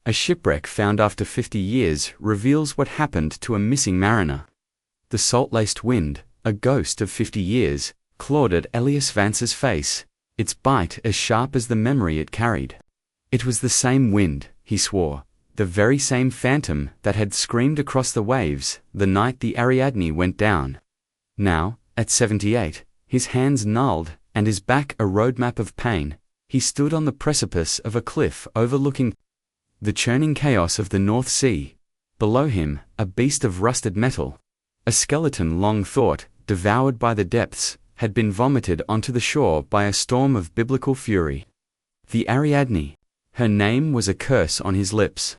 A shipwreck found after 50 years reveals what happened to a missing mariner. The salt-laced wind, a ghost of 50 years, clawed at Elias Vance's face, its bite as sharp as the memory it carried. It was the same wind, he swore, the very same phantom that had screamed across the waves the night the Ariadne went down. Now, at 78, his hands gnarled and his back a roadmap of pain, he stood on the precipice of a cliff overlooking the churning chaos of the North Sea. Below him, a beast of rusted metal, a skeleton long thought, devoured by the depths, had been vomited onto the shore by a storm of biblical fury. The Ariadne. Her name was a curse on his lips.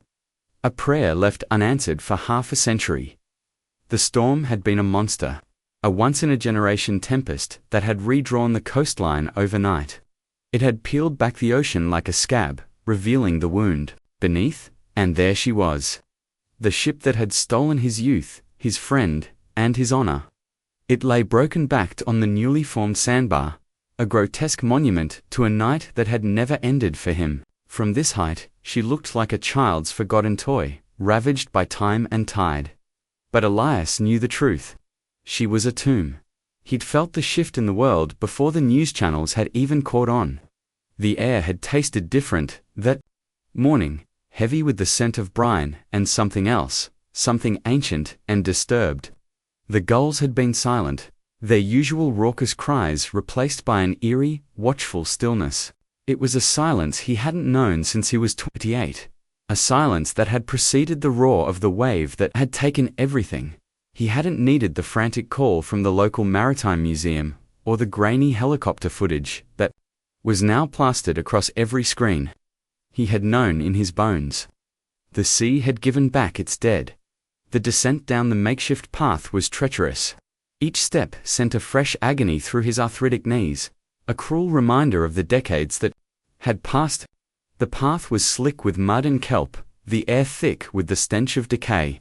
A prayer left unanswered for half a century. The storm had been a monster, a once-in-a-generation tempest that had redrawn the coastline overnight. It had peeled back the ocean like a scab, revealing the wound beneath, and there she was. The ship that had stolen his youth, his friend, and his honor. It lay broken-backed on the newly formed sandbar, a grotesque monument to a night that had never ended for him. From this height, she looked like a child's forgotten toy, ravaged by time and tide. But Elias knew the truth. She was a tomb. He'd felt the shift in the world before the news channels had even caught on. The air had tasted different that morning, heavy with the scent of brine and something else, something ancient and disturbed. The gulls had been silent, their usual raucous cries replaced by an eerie, watchful stillness. It was a silence he hadn't known since he was 28, a silence that had preceded the roar of the wave that had taken everything. He hadn't needed the frantic call from the local maritime museum, or the grainy helicopter footage that was now plastered across every screen. He had known in his bones. The sea had given back its dead. The descent down the makeshift path was treacherous. Each step sent a fresh agony through his arthritic knees, a cruel reminder of the decades that had passed. The path was slick with mud and kelp, the air thick with the stench of decay.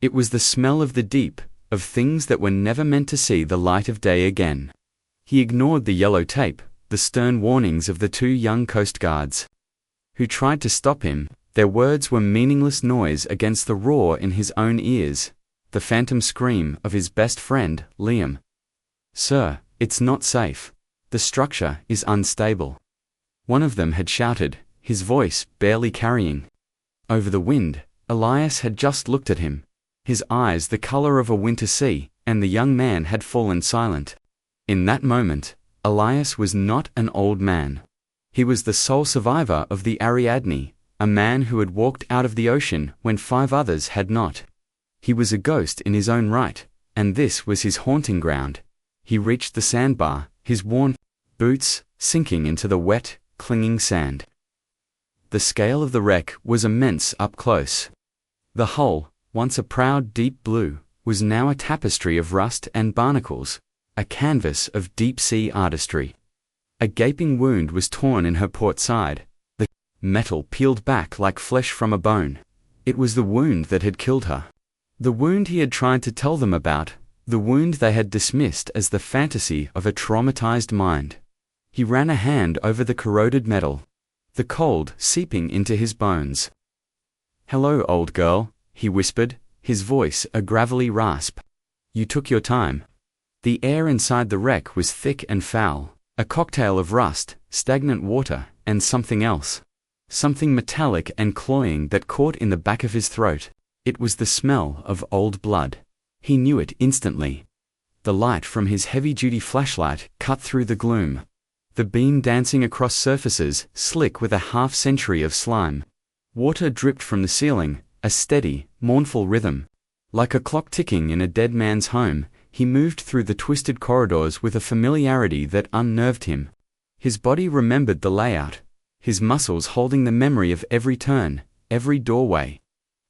It was the smell of the deep, of things that were never meant to see the light of day again. He ignored the yellow tape, the stern warnings of the two young coast guards who tried to stop him. Their words were meaningless noise against the roar in his own ears, the phantom scream of his best friend, Liam. "Sir, it's not safe. The structure is unstable." One of them had shouted, his voice barely carrying over the wind. Elias had just looked at him, his eyes the color of a winter sea, and the young man had fallen silent. In that moment, Elias was not an old man. He was the sole survivor of the Ariadne, a man who had walked out of the ocean when 5 others had not. He was a ghost in his own right, and this was his haunting ground. He reached the sandbar, his worn boots sinking into the wet, clinging sand. The scale of the wreck was immense up close. The hull, once a proud deep blue, was now a tapestry of rust and barnacles, a canvas of deep-sea artistry. A gaping wound was torn in her port side, the metal peeled back like flesh from a bone. It was the wound that had killed her. The wound he had tried to tell them about, the wound they had dismissed as the fantasy of a traumatized mind. He ran a hand over the corroded metal, the cold seeping into his bones. "Hello, old girl," he whispered, his voice a gravelly rasp. "You took your time." The air inside the wreck was thick and foul, a cocktail of rust, stagnant water, and something else. Something metallic and cloying that caught in the back of his throat. It was the smell of old blood. He knew it instantly. The light from his heavy-duty flashlight cut through the gloom, the beam dancing across surfaces slick with a half-century of slime. Water dripped from the ceiling, a steady, mournful rhythm. Like a clock ticking in a dead man's home, he moved through the twisted corridors with a familiarity that unnerved him. His body remembered the layout, his muscles holding the memory of every turn, every doorway.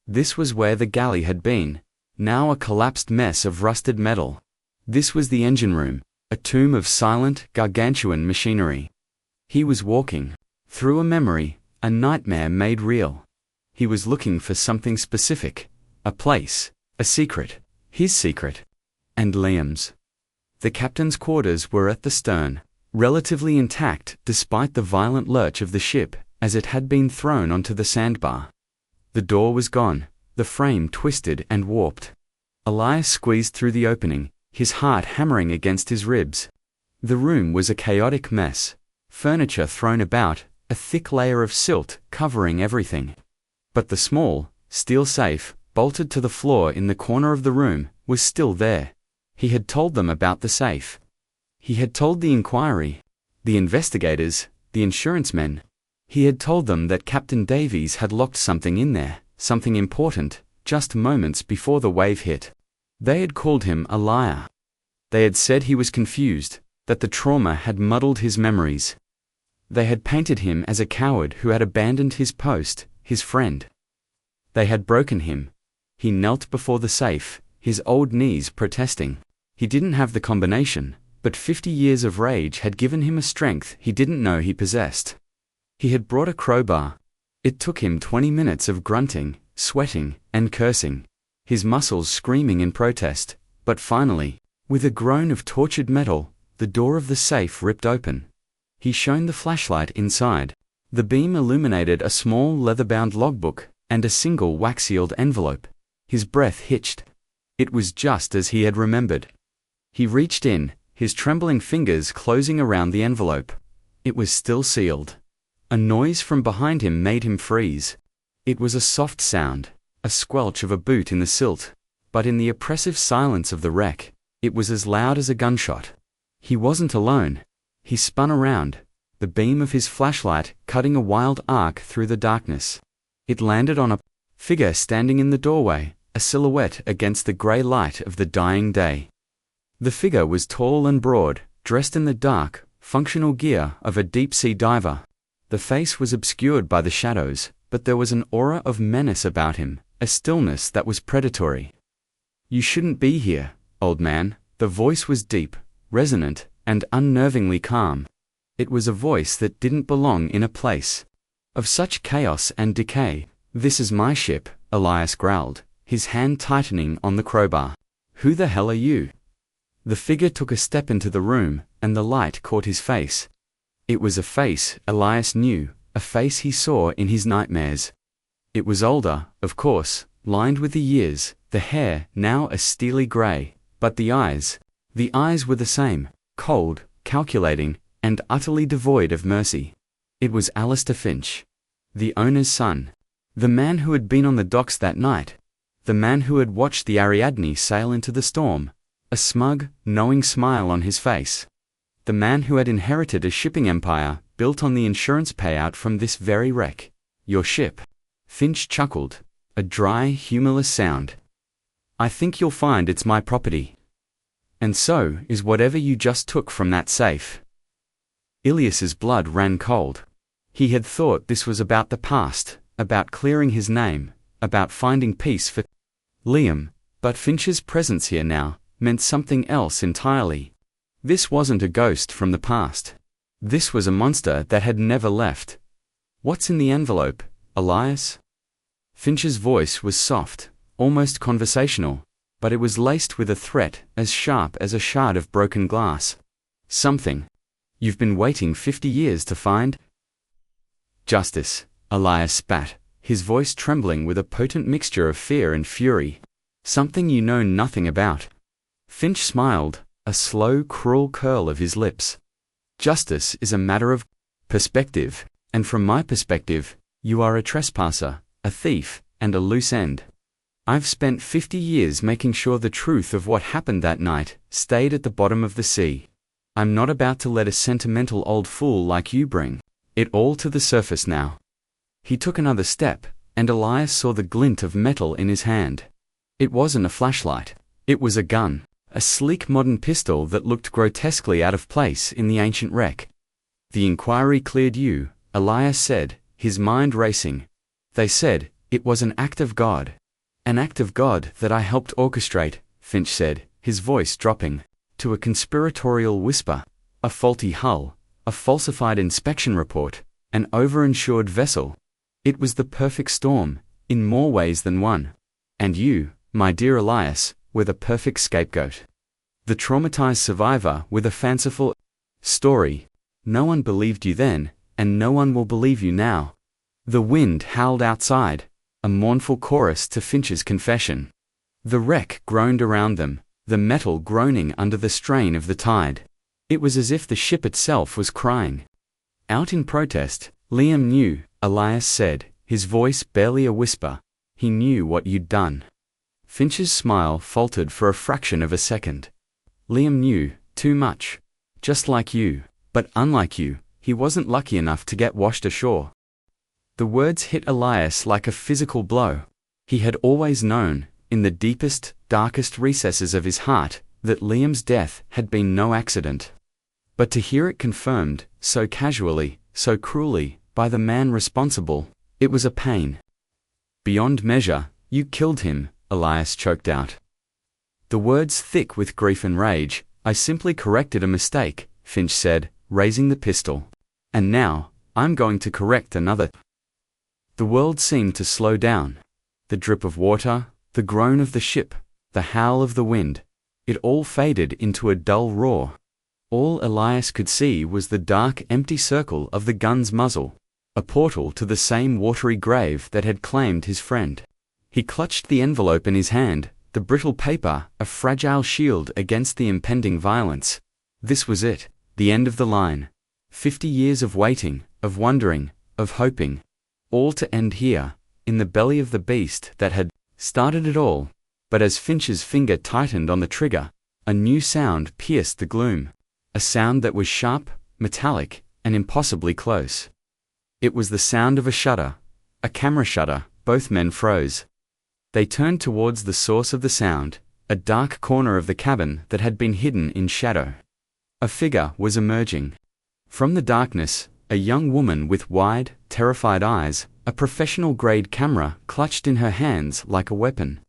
This was where the galley had been, now a collapsed mess of rusted metal. This was the engine room, a tomb of silent, gargantuan machinery. He was walking through a memory, a nightmare made real. He was looking for something specific, a place, a secret, his secret, and Liam's. The captain's quarters were at the stern, relatively intact despite the violent lurch of the ship as it had been thrown onto the sandbar. The door was gone, the frame twisted and warped. Elias squeezed through the opening, his heart hammering against his ribs. The room was a chaotic mess. Furniture thrown about, a thick layer of silt covering everything. But the small, steel safe, bolted to the floor in the corner of the room, was still there. He had told them about the safe. He had told the inquiry, the investigators, the insurance men. He had told them that Captain Davies had locked something in there, something important, just moments before the wave hit. They had called him a liar. They had said he was confused, that the trauma had muddled his memories. They had painted him as a coward who had abandoned his post, his friend. They had broken him. He knelt before the safe, his old knees protesting. He didn't have the combination, but 50 years of rage had given him a strength he didn't know he possessed. He had brought a crowbar. It took him 20 minutes of grunting, sweating, and cursing, his muscles screaming in protest, but finally, with a groan of tortured metal, the door of the safe ripped open. He shone the flashlight inside. The beam illuminated a small leather-bound logbook and a single wax-sealed envelope. His breath hitched. It was just as he had remembered. He reached in, his trembling fingers closing around the envelope. It was still sealed. A noise from behind him made him freeze. It was a soft sound, a squelch of a boot in the silt, but in the oppressive silence of the wreck, it was as loud as a gunshot. He wasn't alone. He spun around, the beam of his flashlight cutting a wild arc through the darkness. It landed on a figure standing in the doorway, a silhouette against the grey light of the dying day. The figure was tall and broad, dressed in the dark, functional gear of a deep-sea diver. The face was obscured by the shadows, but there was an aura of menace about him, a stillness that was predatory. "You shouldn't be here, old man." The voice was deep, resonant, and unnervingly calm. It was a voice that didn't belong in a place of such chaos and decay. "This is my ship," Elias growled, his hand tightening on the crowbar. "Who the hell are you?" The figure took a step into the room, and the light caught his face. It was a face Elias knew, a face he saw in his nightmares. It was older, of course, lined with the years, the hair now a steely grey, but the eyes were the same, cold, calculating, and utterly devoid of mercy. It was Alistair Finch, the owner's son, the man who had been on the docks that night, the man who had watched the Ariadne sail into the storm, a smug, knowing smile on his face. The man who had inherited a shipping empire built on the insurance payout from this very wreck. "Your ship." Finch chuckled, a dry, humorless sound. "I think you'll find it's my property. And so is whatever you just took from that safe." Ilias's blood ran cold. He had thought this was about the past, about clearing his name, about finding peace for Liam, but Finch's presence here now meant something else entirely. This wasn't a ghost from the past. This was a monster that had never left. "What's in the envelope, Elias?" Finch's voice was soft, almost conversational, but it was laced with a threat as sharp as a shard of broken glass. "Something you've been waiting 50 years to find?" "Justice," Elias spat, his voice trembling with a potent mixture of fear and fury. "Something you know nothing about." Finch smiled, a slow, cruel curl of his lips. "Justice is a matter of perspective, and from my perspective, you are a trespasser, a thief, and a loose end. I've spent 50 years making sure the truth of what happened that night stayed at the bottom of the sea. I'm not about to let a sentimental old fool like you bring it all to the surface now." He took another step, and Elias saw the glint of metal in his hand. It wasn't a flashlight. It was a gun, a sleek modern pistol that looked grotesquely out of place in the ancient wreck. "The inquiry cleared you," Elias said, his mind racing. "They said it was an act of God." "An act of God that I helped orchestrate," Finch said, his voice dropping to a conspiratorial whisper. "A faulty hull, a falsified inspection report, an overinsured vessel. It was the perfect storm, in more ways than one. And you, my dear Elias, were the perfect scapegoat. The traumatized survivor with a fanciful story. No one believed you then, and no one will believe you now." The wind howled outside. a mournful chorus to Finch's confession. The wreck groaned around them, the metal groaning under the strain of the tide. It was as if the ship itself was crying out in protest. Liam knew, Elias said, his voice barely a whisper. He knew what you'd done. Finch's smile faltered for a fraction of a second. Liam knew, too much. Just like you, but unlike you, he wasn't lucky enough to get washed ashore. The words hit Elias like a physical blow. He had always known, in the deepest, darkest recesses of his heart, that Liam's death had been no accident. But to hear it confirmed, so casually, so cruelly, by the man responsible, it was a pain. Beyond measure, you killed him, Elias choked out. The words thick with grief and rage. I simply corrected a mistake, Finch said, raising the pistol. And now, I'm going to correct another. The world seemed to slow down. The drip of water, the groan of the ship, the howl of the wind. It all faded into a dull roar. All Elias could see was the dark, empty circle of the gun's muzzle, a portal to the same watery grave that had claimed his friend. He clutched the envelope in his hand, the brittle paper, a fragile shield against the impending violence. This was it, the end of the line. 50 years of waiting, of wondering, of hoping. All to end here, in the belly of the beast that had started it all. But as Finch's finger tightened on the trigger, a new sound pierced the gloom. A sound that was sharp, metallic, and impossibly close. It was the sound of a shutter. A camera shutter. Both men froze. They turned towards the source of the sound, a dark corner of the cabin that had been hidden in shadow. A figure was emerging. From the darkness, a young woman with wide, terrified eyes, a professional-grade camera clutched in her hands like a weapon.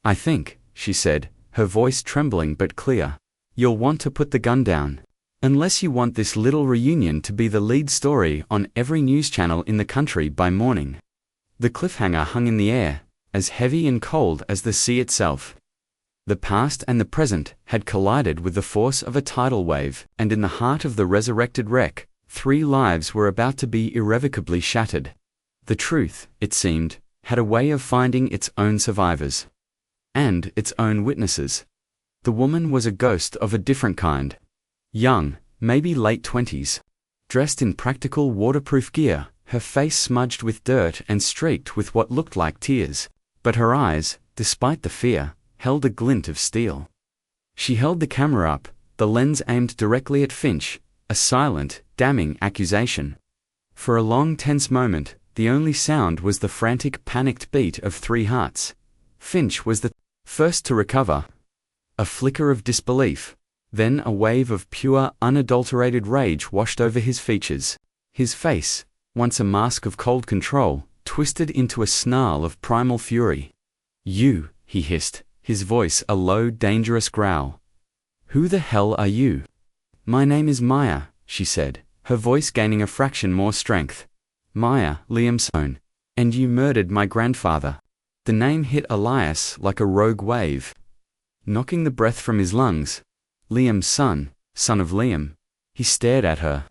I think, she said, her voice trembling but clear, you'll want to put the gun down. Unless you want this little reunion to be the lead story on every news channel in the country by morning. The cliffhanger hung in the air, as heavy and cold as the sea itself. The past and the present had collided with the force of a tidal wave, and in the heart of the resurrected wreck, 3 lives were about to be irrevocably shattered. The truth, it seemed, had a way of finding its own survivors. And its own witnesses. The woman was a ghost of a different kind. Young, maybe late 20s. Dressed in practical waterproof gear, her face smudged with dirt and streaked with what looked like tears. But her eyes, despite the fear, held a glint of steel. She held the camera up, the lens aimed directly at Finch, a silent, damning accusation. For a long tense moment, the only sound was the frantic, panicked beat of 3 hearts. Finch was the first to recover. A flicker of disbelief. Then a wave of pure, unadulterated rage washed over his features. His face, once a mask of cold control, twisted into a snarl of primal fury. You, he hissed, his voice a low, dangerous growl. Who the hell are you? My name is Maya, she said, her voice gaining a fraction more strength. Maya, Liam's son. And you murdered my grandfather. The name hit Elias like a rogue wave, knocking the breath from his lungs. Liam's son of Liam. He stared at her.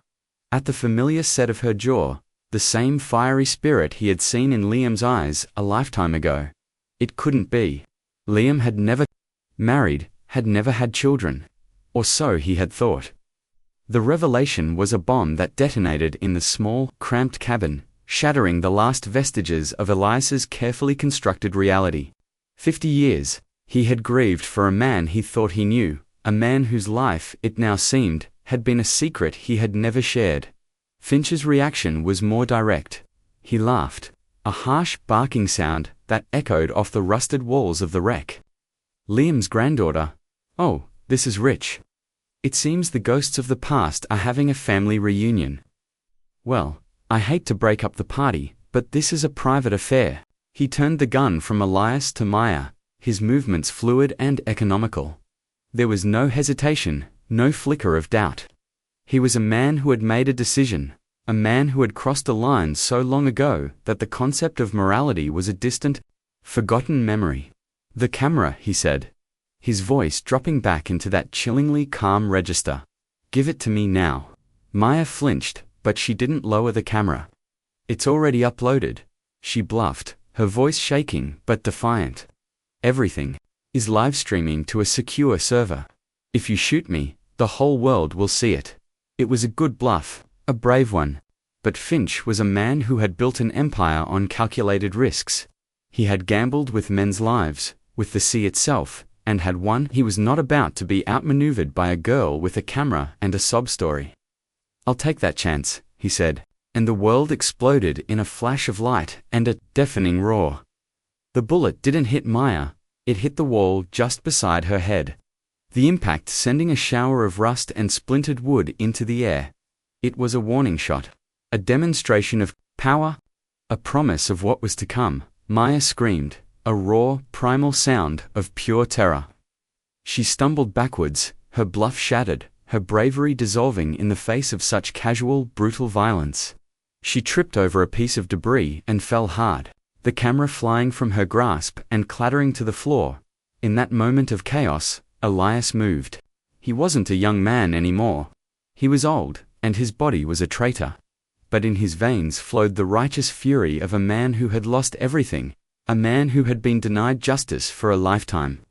At the familiar set of her jaw, the same fiery spirit he had seen in Liam's eyes a lifetime ago. It couldn't be. Liam had never married, had never had children. Or so he had thought. The revelation was a bomb that detonated in the small, cramped cabin, shattering the last vestiges of Elias's carefully constructed reality. 50 years, he had grieved for a man he thought he knew, a man whose life, it now seemed, had been a secret he had never shared. Finch's reaction was more direct. He laughed, a harsh barking sound that echoed off the rusted walls of the wreck. Liam's granddaughter. Oh, this is rich. It seems the ghosts of the past are having a family reunion. Well, I hate to break up the party, but this is a private affair. He turned the gun from Elias to Maya, his movements fluid and economical. There was no hesitation, no flicker of doubt. He was a man who had made a decision, a man who had crossed a line so long ago that the concept of morality was a distant, forgotten memory. The camera, he said, his voice dropping back into that chillingly calm register. Give it to me now. Maya flinched, but she didn't lower the camera. It's already uploaded, she bluffed, her voice shaking but defiant. "Everything is live streaming to a secure server. If you shoot me, the whole world will see it." It was a good bluff, a brave one. But Finch was a man who had built an empire on calculated risks. He had gambled with men's lives, with the sea itself, and had won. He was not about to be outmaneuvered by a girl with a camera and a sob story. "I'll take that chance," he said, and the world exploded in a flash of light and a deafening roar. The bullet didn't hit Maya, it hit the wall just beside her head. The impact sending a shower of rust and splintered wood into the air. It was a warning shot, a demonstration of power, a promise of what was to come. Maya screamed, a raw, primal sound of pure terror. She stumbled backwards, her bluff shattered, her bravery dissolving in the face of such casual, brutal violence. She tripped over a piece of debris and fell hard, the camera flying from her grasp and clattering to the floor. In that moment of chaos, Elias moved. He wasn't a young man anymore. He was old, and his body was a traitor. But in his veins flowed the righteous fury of a man who had lost everything, a man who had been denied justice for a lifetime.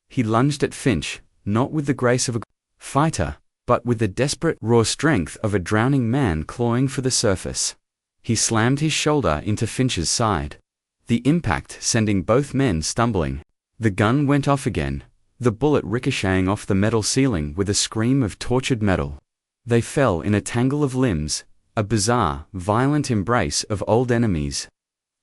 He lunged at Finch, not with the grace of a fighter, but with the desperate, raw strength of a drowning man clawing for the surface. He slammed his shoulder into Finch's side, the impact sending both men stumbling. The gun went off again, the bullet ricocheting off the metal ceiling with a scream of tortured metal. They fell in a tangle of limbs, a bizarre, violent embrace of old enemies.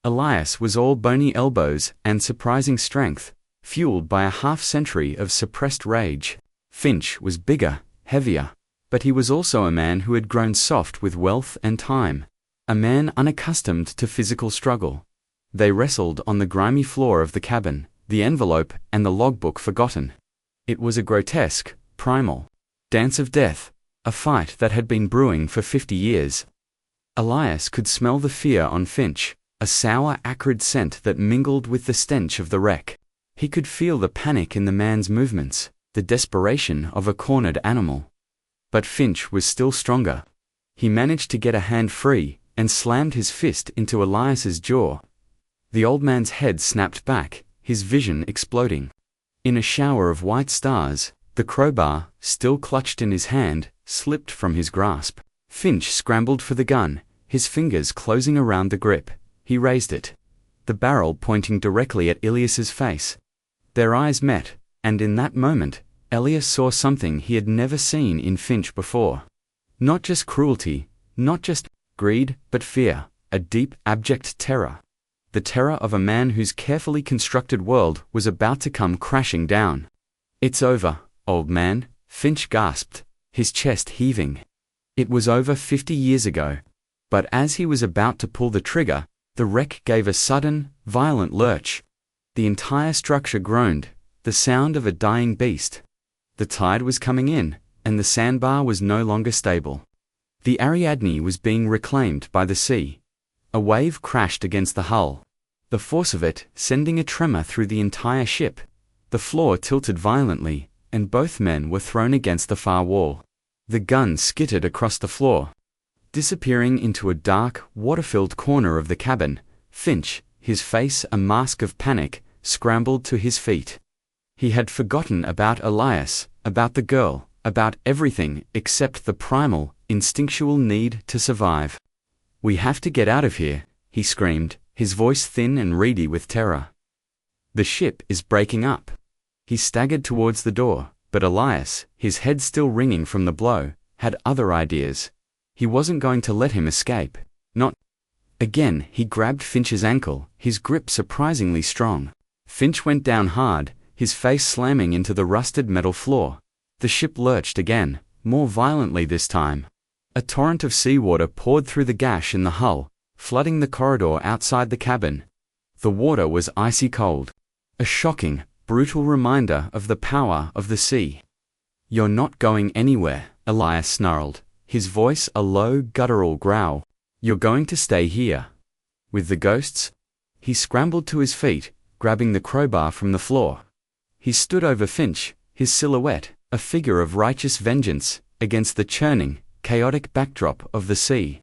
Elias was all bony elbows and surprising strength, fueled by a half-century of suppressed rage. Finch was bigger, heavier, but he was also a man who had grown soft with wealth and time, a man unaccustomed to physical struggle. They wrestled on the grimy floor of the cabin, the envelope and the logbook forgotten. It was a grotesque, primal dance of death, a fight that had been brewing for 50 years. Elias could smell the fear on Finch, a sour, acrid scent that mingled with the stench of the wreck. He could feel the panic in the man's movements, the desperation of a cornered animal. But Finch was still stronger. He managed to get a hand free and slammed his fist into Elias's jaw. The old man's head snapped back, his vision exploding. In a shower of white stars, the crowbar, still clutched in his hand, slipped from his grasp. Finch scrambled for the gun, his fingers closing around the grip. He raised it, the barrel pointing directly at Elias's face. Their eyes met, and in that moment, Elias saw something he had never seen in Finch before. Not just cruelty, not just greed, but fear, a deep, abject terror. The terror of a man whose carefully constructed world was about to come crashing down. "It's over, old man," Finch gasped, his chest heaving. It was over 50 years ago. But as he was about to pull the trigger, the wreck gave a sudden, violent lurch. The entire structure groaned, the sound of a dying beast. The tide was coming in, and the sandbar was no longer stable. The Ariadne was being reclaimed by the sea. A wave crashed against the hull, the force of it sending a tremor through the entire ship. The floor tilted violently, and both men were thrown against the far wall. The gun skittered across the floor, disappearing into a dark, water-filled corner of the cabin. Finch, his face a mask of panic, scrambled to his feet. He had forgotten about Elias, about the girl, about everything except the primal, instinctual need to survive. "We have to get out of here," he screamed, his voice thin and reedy with terror. "The ship is breaking up." He staggered towards the door, but Elias, his head still ringing from the blow, had other ideas. He wasn't going to let him escape. Not. Again, he grabbed Finch's ankle, his grip surprisingly strong. Finch went down hard, his face slamming into the rusted metal floor. The ship lurched again, more violently this time. A torrent of seawater poured through the gash in the hull, flooding the corridor outside the cabin. The water was icy cold. A shocking, brutal reminder of the power of the sea. "You're not going anywhere," Elias snarled, his voice a low, guttural growl. "You're going to stay here. With the ghosts?" He scrambled to his feet, grabbing the crowbar from the floor. He stood over Finch, his silhouette, a figure of righteous vengeance, against the churning, chaotic backdrop of the sea.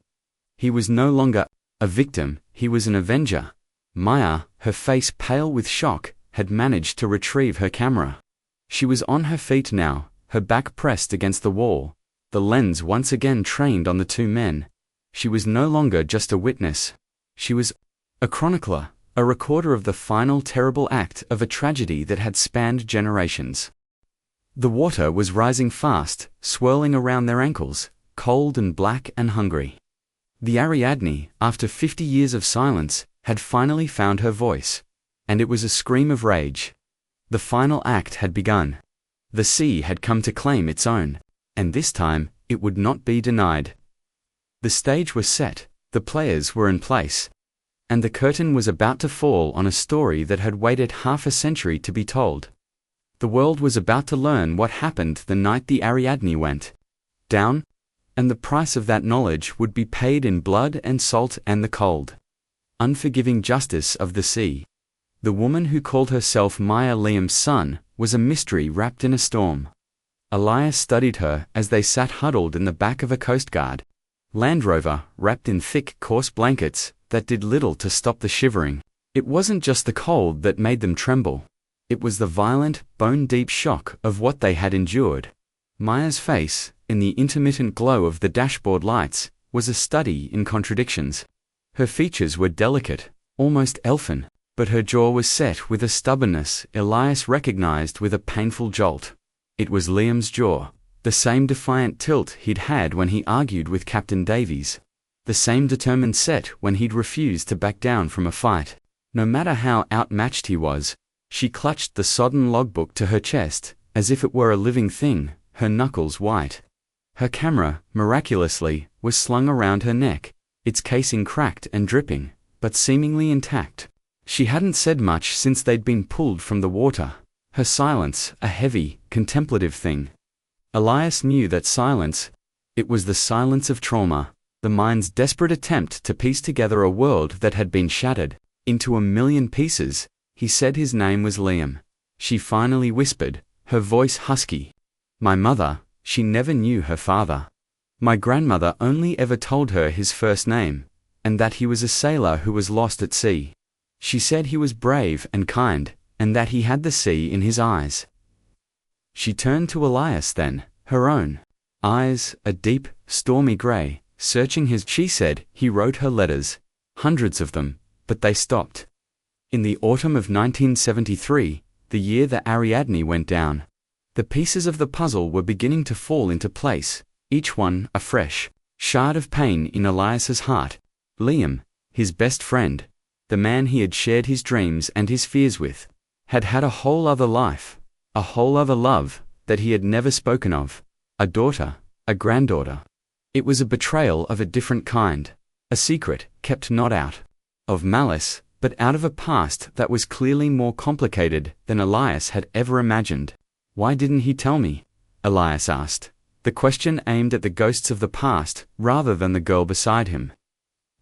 He was no longer a victim, he was an avenger. Maya, her face pale with shock, had managed to retrieve her camera. She was on her feet now, her back pressed against the wall, the lens once again trained on the two men. She was no longer just a witness. She was a chronicler, a recorder of the final terrible act of a tragedy that had spanned generations. The water was rising fast, swirling around their ankles, cold and black and hungry. The Ariadne, after 50 years of silence, had finally found her voice, and it was a scream of rage. The final act had begun. The sea had come to claim its own, and this time, it would not be denied. The stage was set, the players were in place, and the curtain was about to fall on a story that had waited half a century to be told. The world was about to learn what happened the night the Ariadne went down, and the price of that knowledge would be paid in blood and salt and the cold, unforgiving justice of the sea. The woman who called herself Maya, Liam's son, was a mystery wrapped in a storm. Elias studied her as they sat huddled in the back of a Coast Guard Land Rover, wrapped in thick, coarse blankets that did little to stop the shivering. It wasn't just the cold that made them tremble. It was the violent, bone-deep shock of what they had endured. Maya's face, in the intermittent glow of the dashboard lights, was a study in contradictions. Her features were delicate, almost elfin, but her jaw was set with a stubbornness Elias recognized with a painful jolt. It was Liam's jaw, the same defiant tilt he'd had when he argued with Captain Davies, the same determined set when he'd refused to back down from a fight. No matter how outmatched he was, she clutched the sodden logbook to her chest, as if it were a living thing, her knuckles white. Her camera, miraculously, was slung around her neck, its casing cracked and dripping, but seemingly intact. She hadn't said much since they'd been pulled from the water, her silence a heavy, contemplative thing. Elias knew that silence, it was the silence of trauma, the mind's desperate attempt to piece together a world that had been shattered into a million pieces. He said his name was Liam. She finally whispered, her voice husky. My mother, she never knew her father. My grandmother only ever told her his first name, and that he was a sailor who was lost at sea. She said he was brave and kind, and that he had the sea in his eyes. She turned to Elias then, her own eyes, a deep, stormy gray, searching his. She said he wrote her letters, hundreds of them, but they stopped. In the autumn of 1973, the year the Ariadne went down, the pieces of the puzzle were beginning to fall into place, each one a fresh shard of pain in Elias's heart. Liam, his best friend, the man he had shared his dreams and his fears with, had had a whole other life, a whole other love that he had never spoken of, a daughter, a granddaughter. It was a betrayal of a different kind, a secret kept not out of malice, but out of a past that was clearly more complicated than Elias had ever imagined. Why didn't he tell me? Elias asked, the question aimed at the ghosts of the past rather than the girl beside him.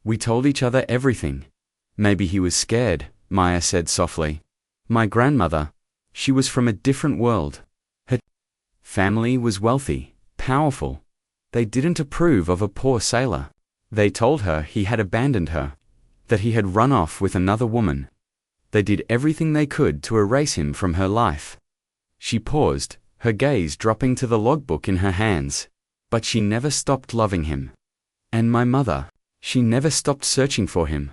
We told each other everything. Maybe he was scared, Maya said softly. My grandmother, she was from a different world. Her family was wealthy, powerful. They didn't approve of a poor sailor. They told her he had abandoned her, that he had run off with another woman. They did everything they could to erase him from her life. She paused, her gaze dropping to the logbook in her hands. But she never stopped loving him. And my mother, she never stopped searching for him.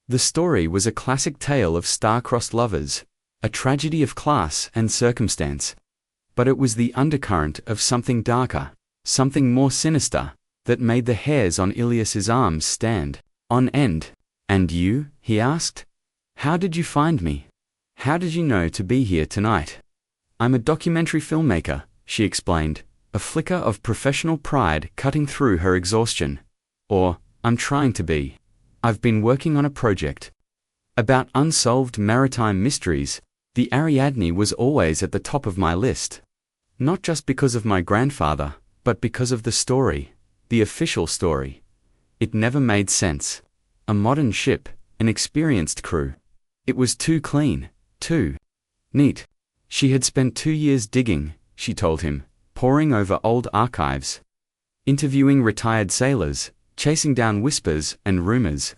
The story was a classic tale of star-crossed lovers, a tragedy of class and circumstance. But it was the undercurrent of something darker, something more sinister, that made the hairs on Ilias's arms stand on end. And you? He asked. How did you find me? How did you know to be here tonight? I'm a documentary filmmaker, she explained, a flicker of professional pride cutting through her exhaustion. Or, I'm trying to be. I've been working on a project about unsolved maritime mysteries. The Ariadne was always at the top of my list. Not just because of my grandfather, but because of the story, the official story. It never made sense. A modern ship, an experienced crew. It was too clean, too neat. She had spent 2 years digging, she told him, poring over old archives, interviewing retired sailors, chasing down whispers and rumors.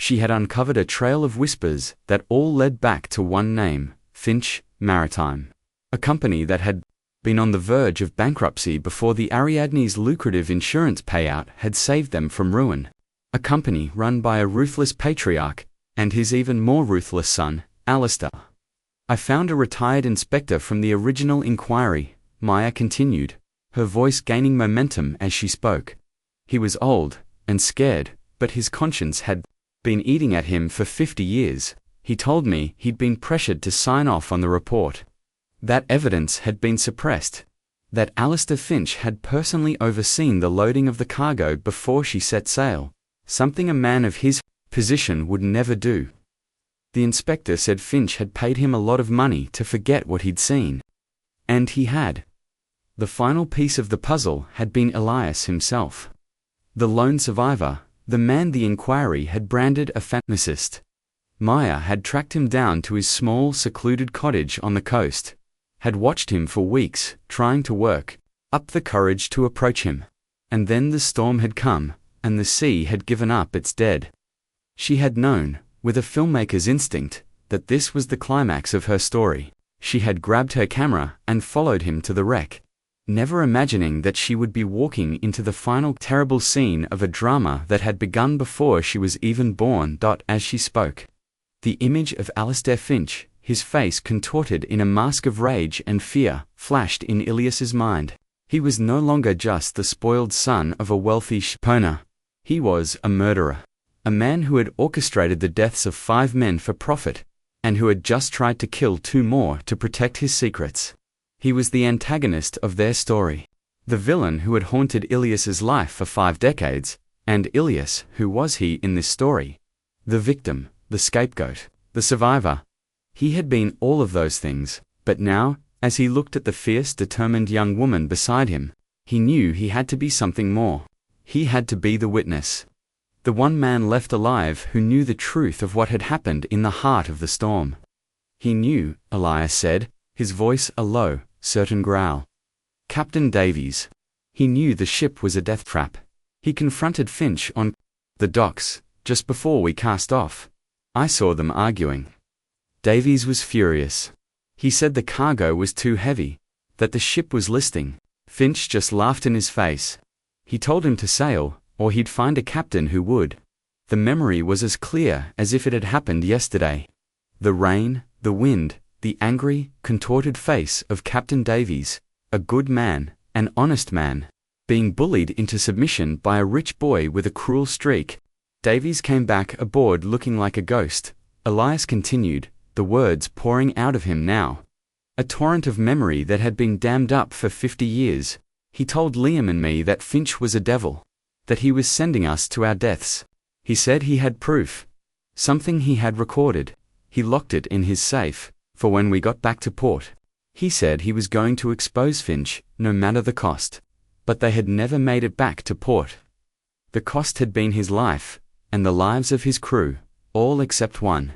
She had uncovered a trail of whispers that all led back to one name, Finch Maritime, a company that had been on the verge of bankruptcy before the Ariadne's lucrative insurance payout had saved them from ruin. A company run by a ruthless patriarch and his even more ruthless son, Alistair. I found a retired inspector from the original inquiry, Maya continued, her voice gaining momentum as she spoke. He was old and scared, but his conscience had been eating at him for 50 years. He told me he'd been pressured to sign off on the report. That evidence had been suppressed. That Alistair Finch had personally overseen the loading of the cargo before she set sail, something a man of his position would never do. The inspector said Finch had paid him a lot of money to forget what he'd seen. And he had. The final piece of the puzzle had been Elias himself. The lone survivor, the man the inquiry had branded a fantasist. Maya had tracked him down to his small, secluded cottage on the coast, had watched him for weeks, trying to work up the courage to approach him. And then the storm had come, and the sea had given up its dead. She had known, with a filmmaker's instinct, that this was the climax of her story. She had grabbed her camera and followed him to the wreck, never imagining that she would be walking into the final terrible scene of a drama that had begun before she was even born. As she spoke, the image of Alistair Finch, his face contorted in a mask of rage and fear, flashed in Ilias's mind. He was no longer just the spoiled son of a wealthy shipowner. He was a murderer. A man who had orchestrated the deaths of 5 men for profit, and who had just tried to kill 2 more to protect his secrets. He was the antagonist of their story. The villain who had haunted Ilias's life for 5 decades, and Ilias, who was he in this story? The victim, the scapegoat, the survivor. He had been all of those things, but now, as he looked at the fierce, determined young woman beside him, he knew he had to be something more. He had to be the witness. The one man left alive who knew the truth of what had happened in the heart of the storm. He knew, Elias said, his voice a low, certain growl. Captain Davies. He knew the ship was a death trap. He confronted Finch on the docks, just before we cast off. I saw them arguing. Davies was furious. He said the cargo was too heavy, that the ship was listing. Finch just laughed in his face. He told him to sail, or he'd find a captain who would. The memory was as clear as if it had happened yesterday. The rain, the wind, the angry, contorted face of Captain Davies, a good man, an honest man, being bullied into submission by a rich boy with a cruel streak. Davies came back aboard looking like a ghost. Elias continued, the words pouring out of him now. A torrent of memory that had been dammed up for 50 years. He told Liam and me that Finch was a devil, that he was sending us to our deaths. He said he had proof. Something he had recorded. He locked it in his safe, for when we got back to port. He said he was going to expose Finch, no matter the cost. But they had never made it back to port. The cost had been his life, and the lives of his crew, all except one.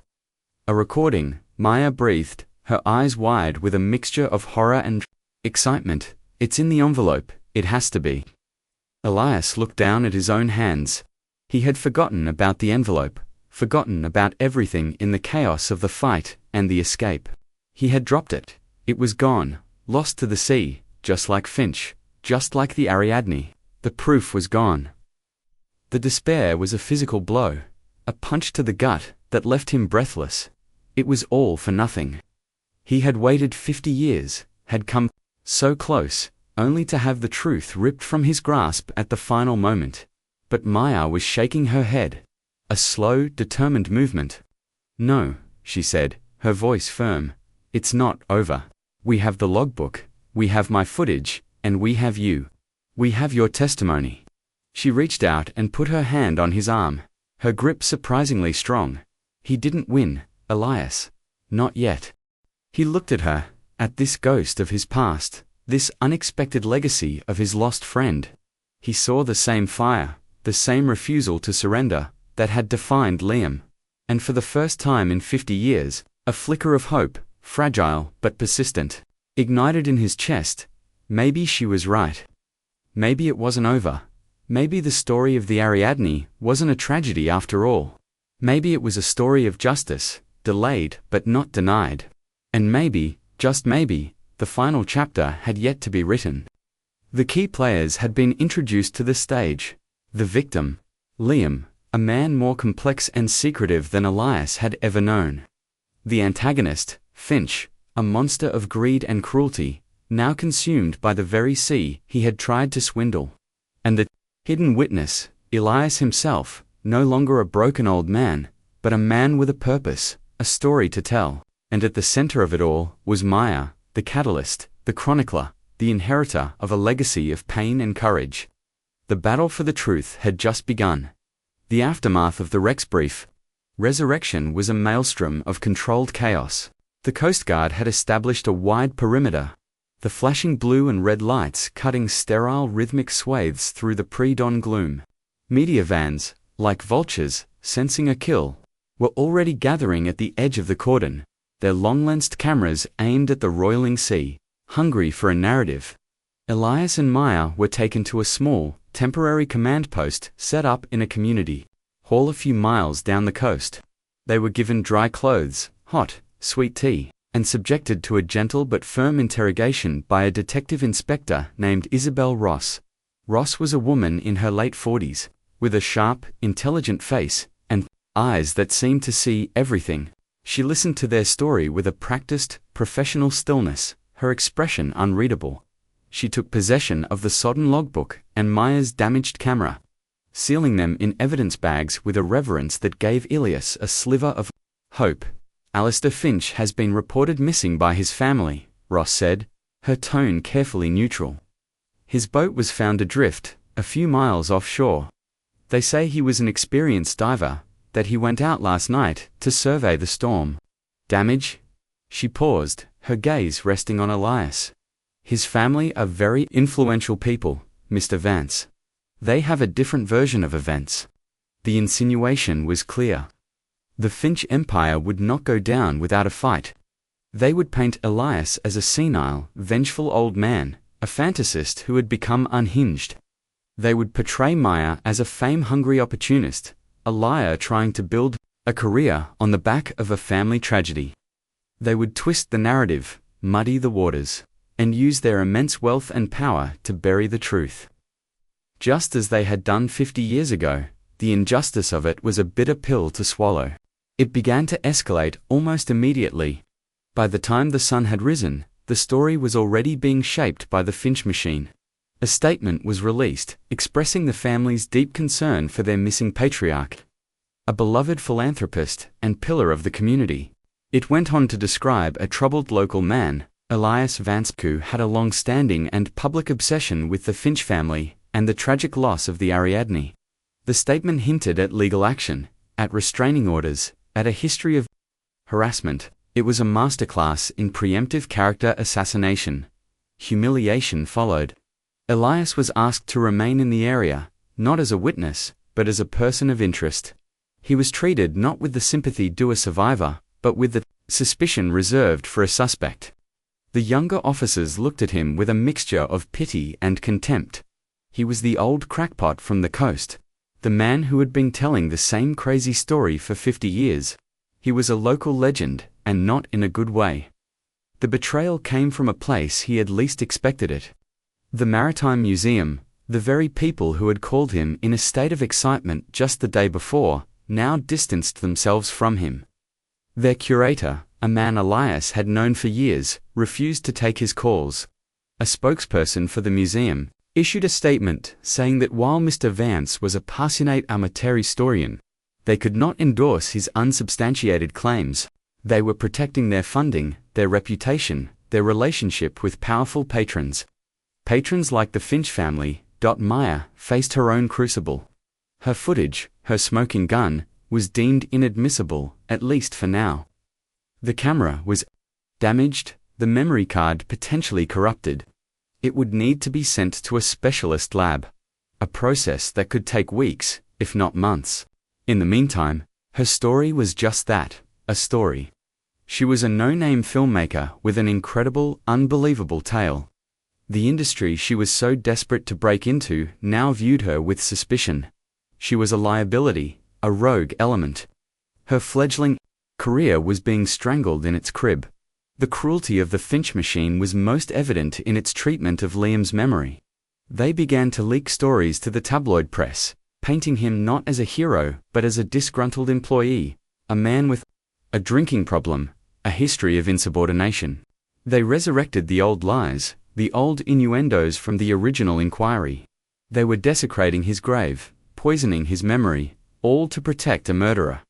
A recording, Maya breathed, her eyes wide with a mixture of horror and excitement. It's in the envelope, it has to be. Elias looked down at his own hands. He had forgotten about the envelope, forgotten about everything in the chaos of the fight and the escape. He had dropped it. It was gone, lost to the sea, just like Finch, just like the Ariadne. The proof was gone. The despair was a physical blow, a punch to the gut that left him breathless. It was all for nothing. He had waited 50 years, had come so close, only to have the truth ripped from his grasp at the final moment. But Maya was shaking her head. A slow, determined movement. No, she said, her voice firm. It's not over. We have the logbook, we have my footage, and we have you. We have your testimony. She reached out and put her hand on his arm, her grip surprisingly strong. He didn't win, Elias. Not yet. He looked at her, at this ghost of his past, this unexpected legacy of his lost friend. He saw the same fire, the same refusal to surrender, that had defined Liam. And for the first time in 50 years, a flicker of hope, fragile but persistent, ignited in his chest. Maybe she was right. Maybe it wasn't over. Maybe the story of the Ariadne wasn't a tragedy after all. Maybe it was a story of justice, delayed but not denied. And maybe, just maybe, the final chapter had yet to be written. The key players had been introduced to the stage. The victim, Liam, a man more complex and secretive than Elias had ever known. The antagonist, Finch, a monster of greed and cruelty, now consumed by the very sea he had tried to swindle. And the hidden witness, Elias himself, no longer a broken old man, but a man with a purpose, a story to tell. And at the center of it all was Maya, the catalyst, the chronicler, the inheritor of a legacy of pain and courage. The battle for the truth had just begun. The aftermath of the Rex brief. Resurrection was a maelstrom of controlled chaos. The Coast Guard had established a wide perimeter. The flashing blue and red lights cutting sterile rhythmic swathes through the pre-dawn gloom. Media vans, like vultures, sensing a kill, were already gathering at the edge of the cordon, their long-lensed cameras aimed at the roiling sea, hungry for a narrative. Elias and Maya were taken to a small, temporary command post set up in a community hall a few miles down the coast. They were given dry clothes, hot, sweet tea, and subjected to a gentle but firm interrogation by a detective inspector named Isabel Ross. Ross was a woman in her late 40s, with a sharp, intelligent face, and eyes that seemed to see everything. She listened to their story with a practiced, professional stillness, her expression unreadable. She took possession of the sodden logbook and Maya's damaged camera, sealing them in evidence bags with a reverence that gave Elias a sliver of hope. Alistair Finch has been reported missing by his family, Ross said, her tone carefully neutral. His boat was found adrift, a few miles offshore. They say he was an experienced diver, that he went out last night to survey the storm. Damage? She paused, her gaze resting on Elias. His family are very influential people, Mr. Vance. They have a different version of events. The insinuation was clear. The Finch empire would not go down without a fight. They would paint Elias as a senile, vengeful old man, a fantasist who had become unhinged. They would portray Maya as a fame-hungry opportunist, a liar trying to build a career on the back of a family tragedy. They would twist the narrative, muddy the waters, and use their immense wealth and power to bury the truth. Just as they had done 50 years ago, the injustice of it was a bitter pill to swallow. It began to escalate almost immediately. By the time the sun had risen, the story was already being shaped by the Finch machine. A statement was released, expressing the family's deep concern for their missing patriarch, a beloved philanthropist and pillar of the community. It went on to describe a troubled local man, Elias Vance, who had a long-standing and public obsession with the Finch family and the tragic loss of the Ariadne. The statement hinted at legal action, at restraining orders, at a history of harassment. It was a masterclass in preemptive character assassination. Humiliation followed. Elias was asked to remain in the area, not as a witness, but as a person of interest. He was treated not with the sympathy due a survivor, but with the suspicion reserved for a suspect. The younger officers looked at him with a mixture of pity and contempt. He was the old crackpot from the coast, the man who had been telling the same crazy story for 50 years. He was a local legend, and not in a good way. The betrayal came from a place he had least expected it. The Maritime Museum, the very people who had called him in a state of excitement just the day before, now distanced themselves from him. Their curator, a man Elias had known for years, refused to take his calls. A spokesperson for the museum issued a statement saying that while Mr. Vance was a passionate amateur historian, they could not endorse his unsubstantiated claims. They were protecting their funding, their reputation, their relationship with powerful patrons. Patrons like the Finch family. Maya faced her own crucible. Her footage, her smoking gun, was deemed inadmissible, at least for now. The camera was damaged, the memory card potentially corrupted. It would need to be sent to a specialist lab, a process that could take weeks, if not months. In the meantime, her story was just that, a story. She was a no-name filmmaker with an incredible, unbelievable tale. The industry she was so desperate to break into now viewed her with suspicion. She was a liability, a rogue element. Her fledgling career was being strangled in its crib. The cruelty of the Finch machine was most evident in its treatment of Liam's memory. They began to leak stories to the tabloid press, painting him not as a hero but as a disgruntled employee, a man with a drinking problem, a history of insubordination. They resurrected the old lies, the old innuendos from the original inquiry. They were desecrating his grave, poisoning his memory, all to protect a murderer.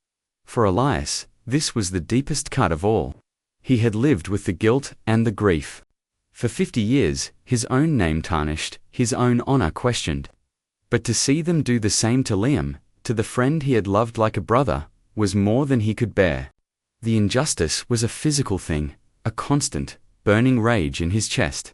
For Elias, this was the deepest cut of all. He had lived with the guilt and the grief. For 50 years, his own name tarnished, his own honor questioned. But to see them do the same to Liam, to the friend he had loved like a brother, was more than he could bear. The injustice was a physical thing, a constant, burning rage in his chest.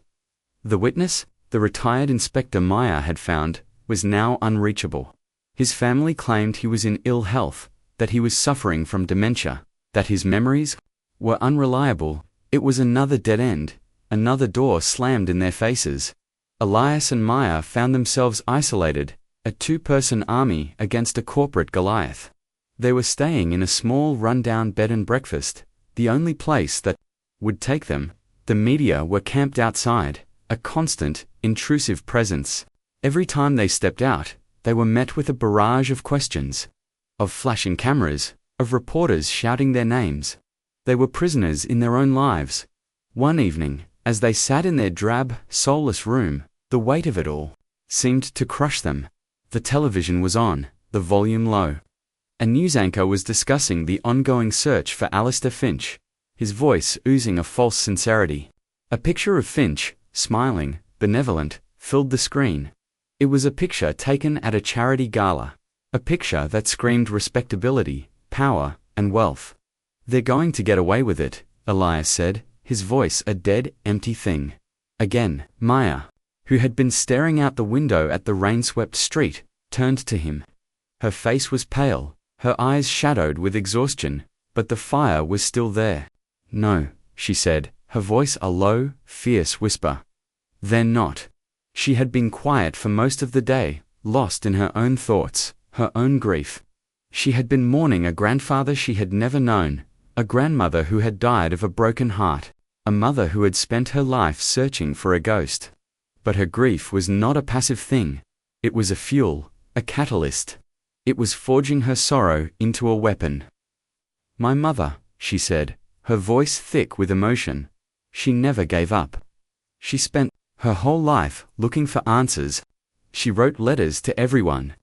The witness, the retired Inspector Meyer had found, was now unreachable. His family claimed he was in ill health, that he was suffering from dementia, that his memories were unreliable. It was another dead end, another door slammed in their faces. Elias and Meyer found themselves isolated, a two-person army against a corporate Goliath. They were staying in a small run-down bed and breakfast, the only place that would take them. The media were camped outside, a constant, intrusive presence. Every time they stepped out, they were met with a barrage of questions, of flashing cameras, of reporters shouting their names. They were prisoners in their own lives. One evening, as they sat in their drab, soulless room, the weight of it all seemed to crush them. The television was on, the volume low. A news anchor was discussing the ongoing search for Alistair Finch, his voice oozing a false sincerity. A picture of Finch, smiling, benevolent, filled the screen. It was a picture taken at a charity gala, a picture that screamed respectability, power, and wealth. "They're going to get away with it," Elias said, his voice a dead, empty thing. Again, Maya, who had been staring out the window at the rain-swept street, turned to him. Her face was pale, her eyes shadowed with exhaustion, but the fire was still there. "No," she said, her voice a low, fierce whisper. "They're not." She had been quiet for most of the day, lost in her own thoughts, her own grief. She had been mourning a grandfather she had never known, a grandmother who had died of a broken heart, a mother who had spent her life searching for a ghost. But her grief was not a passive thing. It was a fuel, a catalyst. It was forging her sorrow into a weapon. "My mother," she said, her voice thick with emotion. She never gave up. She spent her whole life looking for answers. She wrote letters to everyone.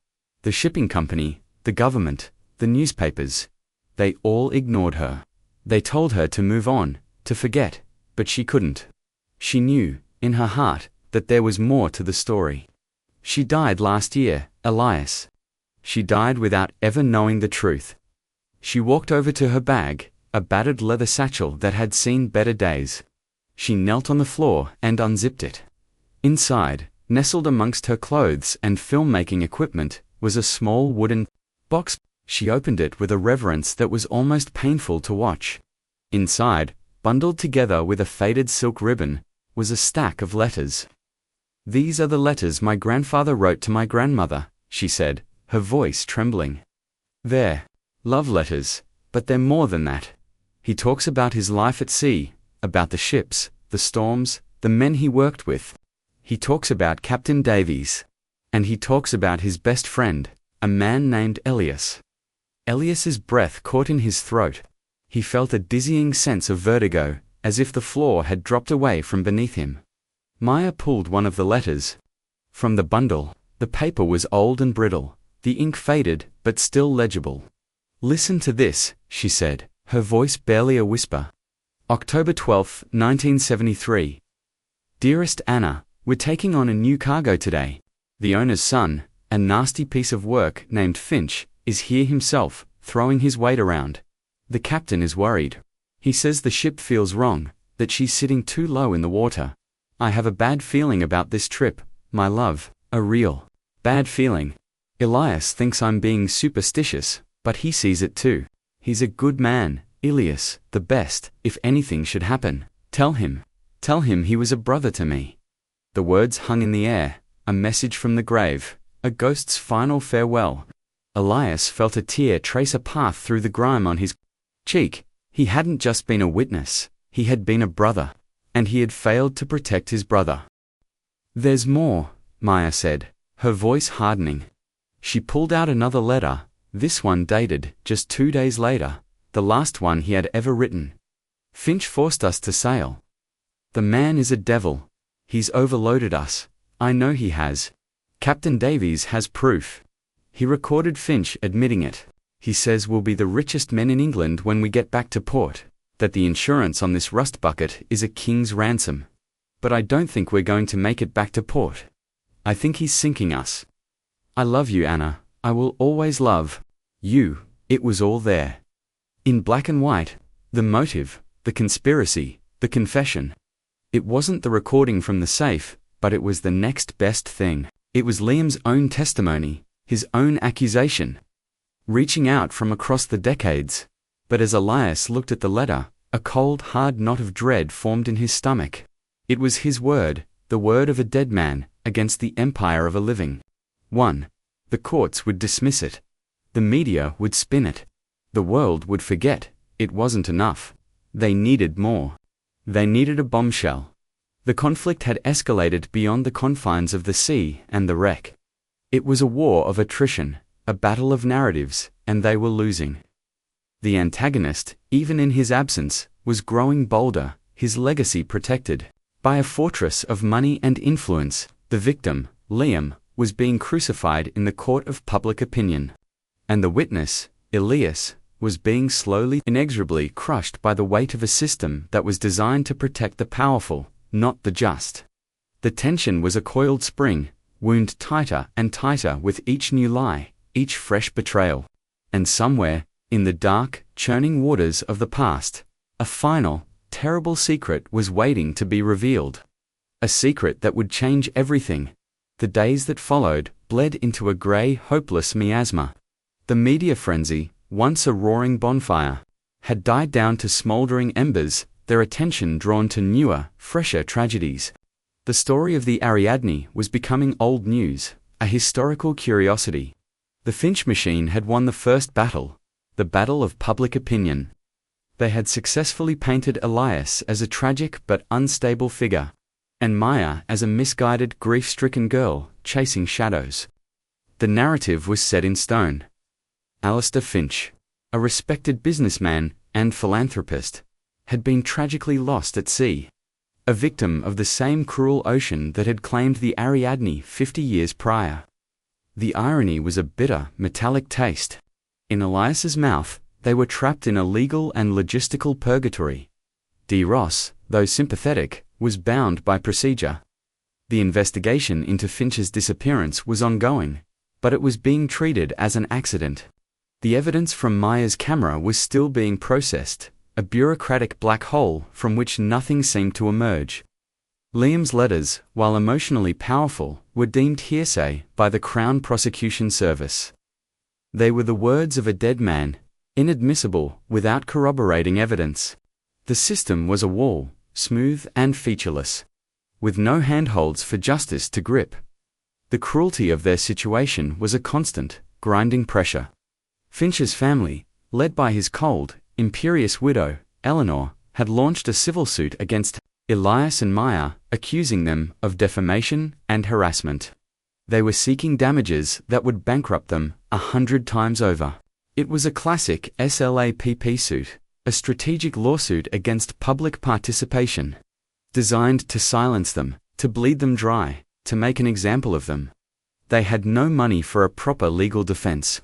The shipping company, the government, the newspapers. They all ignored her. They told her to move on, to forget, but she couldn't. She knew, in her heart, that there was more to the story. She died last year, Elias. She died without ever knowing the truth. She walked over to her bag, a battered leather satchel that had seen better days. She knelt on the floor and unzipped it. Inside, nestled amongst her clothes and filmmaking equipment, was a small wooden box. She opened it with a reverence that was almost painful to watch. Inside, bundled together with a faded silk ribbon, was a stack of letters. "These are the letters my grandfather wrote to my grandmother," she said, her voice trembling. "They're love letters, but they're more than that. He talks about his life at sea, about the ships, the storms, the men he worked with. He talks about Captain Davies. And he talks about his best friend, a man named Elias." Elias's breath caught in his throat. He felt a dizzying sense of vertigo, as if the floor had dropped away from beneath him. Maya pulled one of the letters from the bundle. The paper was old and brittle, the ink faded, but still legible. "Listen to this," she said, her voice barely a whisper. October 12, 1973. "Dearest Anna, we're taking on a new cargo today. The owner's son, a nasty piece of work named Finch, is here himself, throwing his weight around. The captain is worried. He says the ship feels wrong, that she's sitting too low in the water. I have a bad feeling about this trip, my love, a real bad feeling. Elias thinks I'm being superstitious, but he sees it too. He's a good man, Elias, the best. If anything should happen, tell him he was a brother to me." The words hung in the air, a message from the grave, a ghost's final farewell. Elias felt a tear trace a path through the grime on his cheek. He hadn't just been a witness, he had been a brother. And he had failed to protect his brother. "There's more," Maya said, her voice hardening. She pulled out another letter, this one dated just 2 days later, the last one he had ever written. "Finch forced us to sail. The man is a devil. He's overloaded us. I know he has. Captain Davies has proof. He recorded Finch admitting it. He says we'll be the richest men in England when we get back to port, that the insurance on this rust bucket is a king's ransom. But I don't think we're going to make it back to port. I think he's sinking us. I love you, Anna. I will always love you." It was all there. In black and white, the motive, the conspiracy, the confession. It wasn't the recording from the safe, but it was the next best thing. It was Liam's own testimony, his own accusation, reaching out from across the decades. But as Elias looked at the letter, a cold, hard knot of dread formed in his stomach. It was his word, the word of a dead man, against the empire of a living one. The courts would dismiss it. The media would spin it. The world would forget. It wasn't enough. They needed more. They needed a bombshell. The conflict had escalated beyond the confines of the sea and the wreck. It was a war of attrition, a battle of narratives, and they were losing. The antagonist, even in his absence, was growing bolder, his legacy protected. By a fortress of money and influence, the victim, Liam, was being crucified in the court of public opinion. And the witness, Elias, was being slowly, inexorably crushed by the weight of a system that was designed to protect the powerful, not the just. The tension was a coiled spring, wound tighter and tighter with each new lie, each fresh betrayal. And somewhere, in the dark, churning waters of the past, a final, terrible secret was waiting to be revealed. A secret that would change everything. The days that followed bled into a grey, hopeless miasma. The media frenzy, once a roaring bonfire, had died down to smouldering embers, their attention drawn to newer, fresher tragedies. The story of the Ariadne was becoming old news, a historical curiosity. The Finch machine had won the first battle, the battle of public opinion. They had successfully painted Elias as a tragic but unstable figure, and Maya as a misguided, grief-stricken girl chasing shadows. The narrative was set in stone. Alistair Finch, a respected businessman and philanthropist, had been tragically lost at sea, a victim of the same cruel ocean that had claimed the Ariadne 50 years prior. The irony was a bitter, metallic taste. In Elias's mouth, they were trapped in a legal and logistical purgatory. D. Ross, though sympathetic, was bound by procedure. The investigation into Finch's disappearance was ongoing, but it was being treated as an accident. The evidence from Maya's camera was still being processed, a bureaucratic black hole from which nothing seemed to emerge. Liam's letters, while emotionally powerful, were deemed hearsay by the Crown Prosecution Service. They were the words of a dead man, inadmissible without corroborating evidence. The system was a wall, smooth and featureless, with no handholds for justice to grip. The cruelty of their situation was a constant, grinding pressure. Finch's family, led by his cold, imperious widow, Eleanor, had launched a civil suit against Elias and Maya, accusing them of defamation and harassment. They were seeking damages that would bankrupt them 100 times over. It was a classic SLAPP suit, a strategic lawsuit against public participation, designed to silence them, to bleed them dry, to make an example of them. They had no money for a proper legal defense.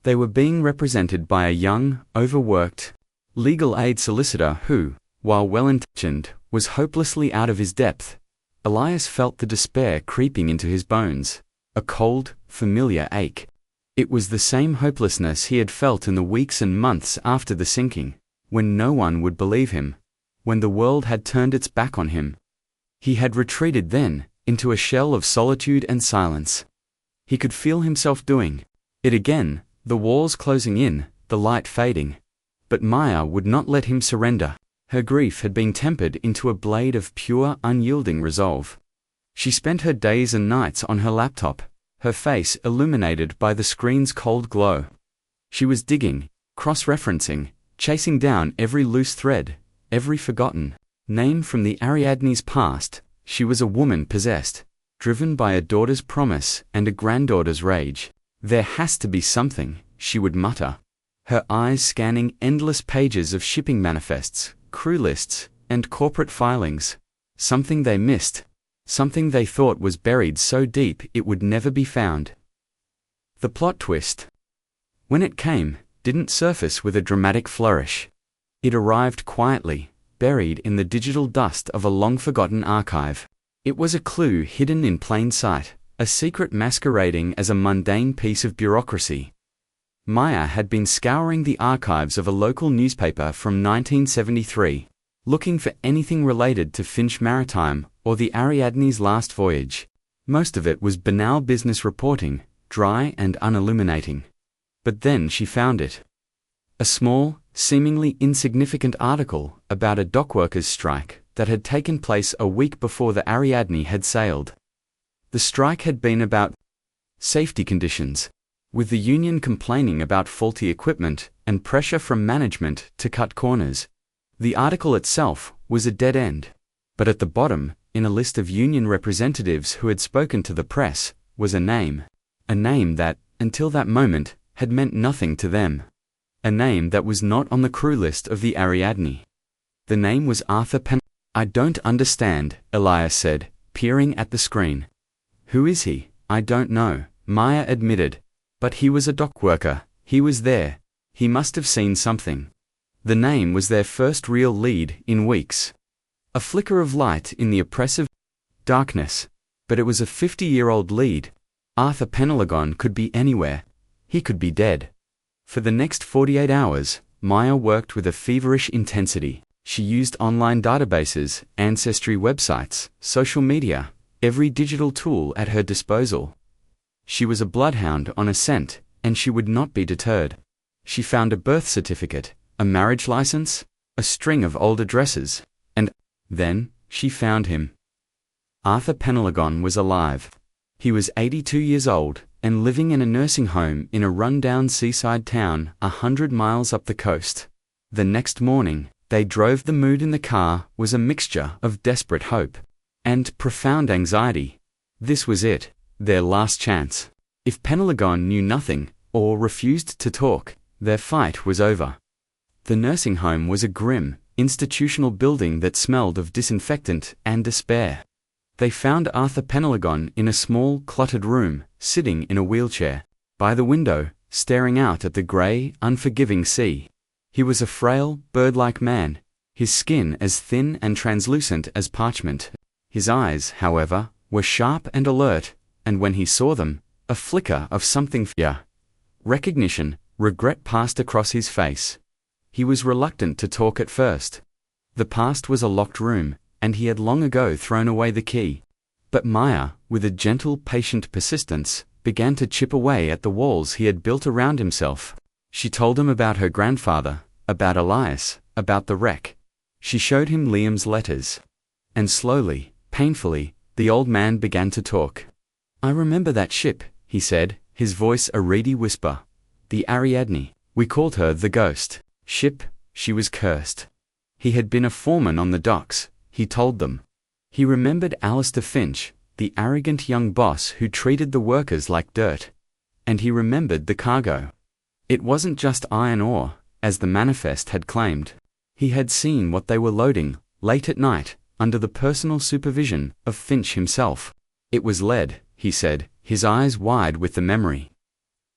They were being represented by a young, overworked, legal aid solicitor who, while well-intentioned, was hopelessly out of his depth. Elias felt the despair creeping into his bones, a cold, familiar ache. It was the same hopelessness he had felt in the weeks and months after the sinking, when no one would believe him, when the world had turned its back on him. He had retreated then, into a shell of solitude and silence. He could feel himself doing it again, the walls closing in, the light fading. But Maya would not let him surrender. Her grief had been tempered into a blade of pure, unyielding resolve. She spent her days and nights on her laptop, her face illuminated by the screen's cold glow. She was digging, cross-referencing, chasing down every loose thread, every forgotten name from the Ariadne's past. She was a woman possessed, driven by a daughter's promise and a granddaughter's rage. "There has to be something," she would mutter, her eyes scanning endless pages of shipping manifests, crew lists, and corporate filings. Something they missed. Something they thought was buried so deep it would never be found. The plot twist, when it came, didn't surface with a dramatic flourish. It arrived quietly, buried in the digital dust of a long-forgotten archive. It was a clue hidden in plain sight, a secret masquerading as a mundane piece of bureaucracy. Maya had been scouring the archives of a local newspaper from 1973, looking for anything related to Finch Maritime or the Ariadne's last voyage. Most of it was banal business reporting, dry and unilluminating. But then she found it. A small, seemingly insignificant article about a dockworkers' strike that had taken place a week before the Ariadne had sailed. The strike had been about safety conditions, with the union complaining about faulty equipment and pressure from management to cut corners. The article itself was a dead end. But at the bottom, in a list of union representatives who had spoken to the press, was a name that, until that moment, had meant nothing to them. A name that was not on the crew list of the Ariadne. The name was Arthur Penn. "I don't understand," Elias said, peering at the screen. "Who is he?" "I don't know," Maya admitted. "But he was a dock worker. He was there. He must have seen something." The name was their first real lead in weeks. A flicker of light in the oppressive darkness. But it was a 50-year-old lead. Arthur Penelgon could be anywhere. He could be dead. For the next 48 hours, Maya worked with a feverish intensity. She used online databases, ancestry websites, social media, every digital tool at her disposal. She was a bloodhound on a scent, and she would not be deterred. She found a birth certificate, a marriage license, a string of old addresses, and then she found him. Arthur Penelgon was alive. He was 82 years old and living in a nursing home in a run-down seaside town 100 miles up the coast. The next morning, they drove. The mood in the car was a mixture of desperate hope and profound anxiety. This was it, their last chance. If Penelgon knew nothing, or refused to talk, their fight was over. The nursing home was a grim, institutional building that smelled of disinfectant and despair. They found Arthur Penelgon in a small, cluttered room, sitting in a wheelchair, by the window, staring out at the grey, unforgiving sea. He was a frail, bird-like man, his skin as thin and translucent as parchment. His eyes, however, were sharp and alert, and when he saw them, a flicker of something recognition, regret passed across his face. He was reluctant to talk at first. The past was a locked room, and he had long ago thrown away the key. But Maya, with a gentle, patient persistence, began to chip away at the walls he had built around himself. She told him about her grandfather, about Elias, about the wreck. She showed him Liam's letters. And slowly, painfully, the old man began to talk. "I remember that ship," he said, his voice a reedy whisper. "The Ariadne. We called her the ghost ship. She was cursed." He had been a foreman on the docks, he told them. He remembered Alistair Finch, the arrogant young boss who treated the workers like dirt. And he remembered the cargo. It wasn't just iron ore, as the manifest had claimed. He had seen what they were loading, late at night, under the personal supervision of Finch himself. It was lead, he said, his eyes wide with the memory.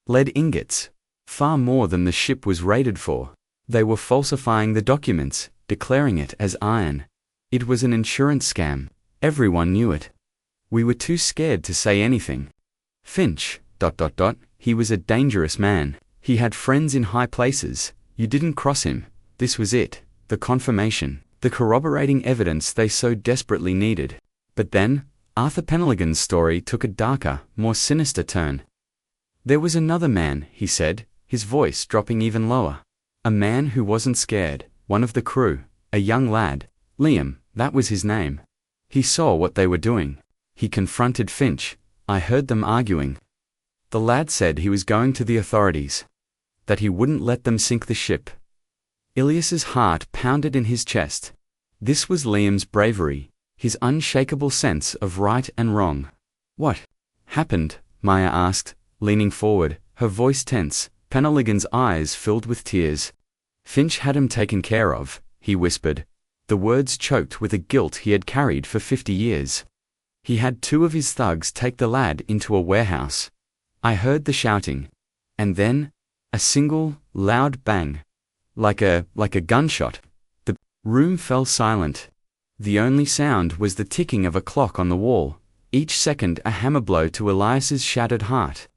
Lead ingots. Far more than the ship was rated for. They were falsifying the documents, declaring it as iron. It was an insurance scam. Everyone knew it. We were too scared to say anything. Finch, ... He was a dangerous man. He had friends in high places. You didn't cross him. This was it, the confirmation, the corroborating evidence they so desperately needed. But then, Arthur Penelgon's story took a darker, more sinister turn. There was another man, he said, his voice dropping even lower. A man who wasn't scared, one of the crew, a young lad. Liam, that was his name. He saw what they were doing. He confronted Finch. I heard them arguing. The lad said he was going to the authorities, that he wouldn't let them sink the ship. Ilias's heart pounded in his chest. This was Liam's bravery, his unshakable sense of right and wrong. What happened? Maya asked, leaning forward, her voice tense. Peneligon's eyes filled with tears. Finch had him taken care of, he whispered, the words choked with a guilt he had carried for 50 years. He had 2 of his thugs take the lad into a warehouse. I heard the shouting. And then, a single, loud bang. Like a gunshot. The room fell silent. The only sound was the ticking of a clock on the wall, each second a hammer blow to Elias's shattered heart.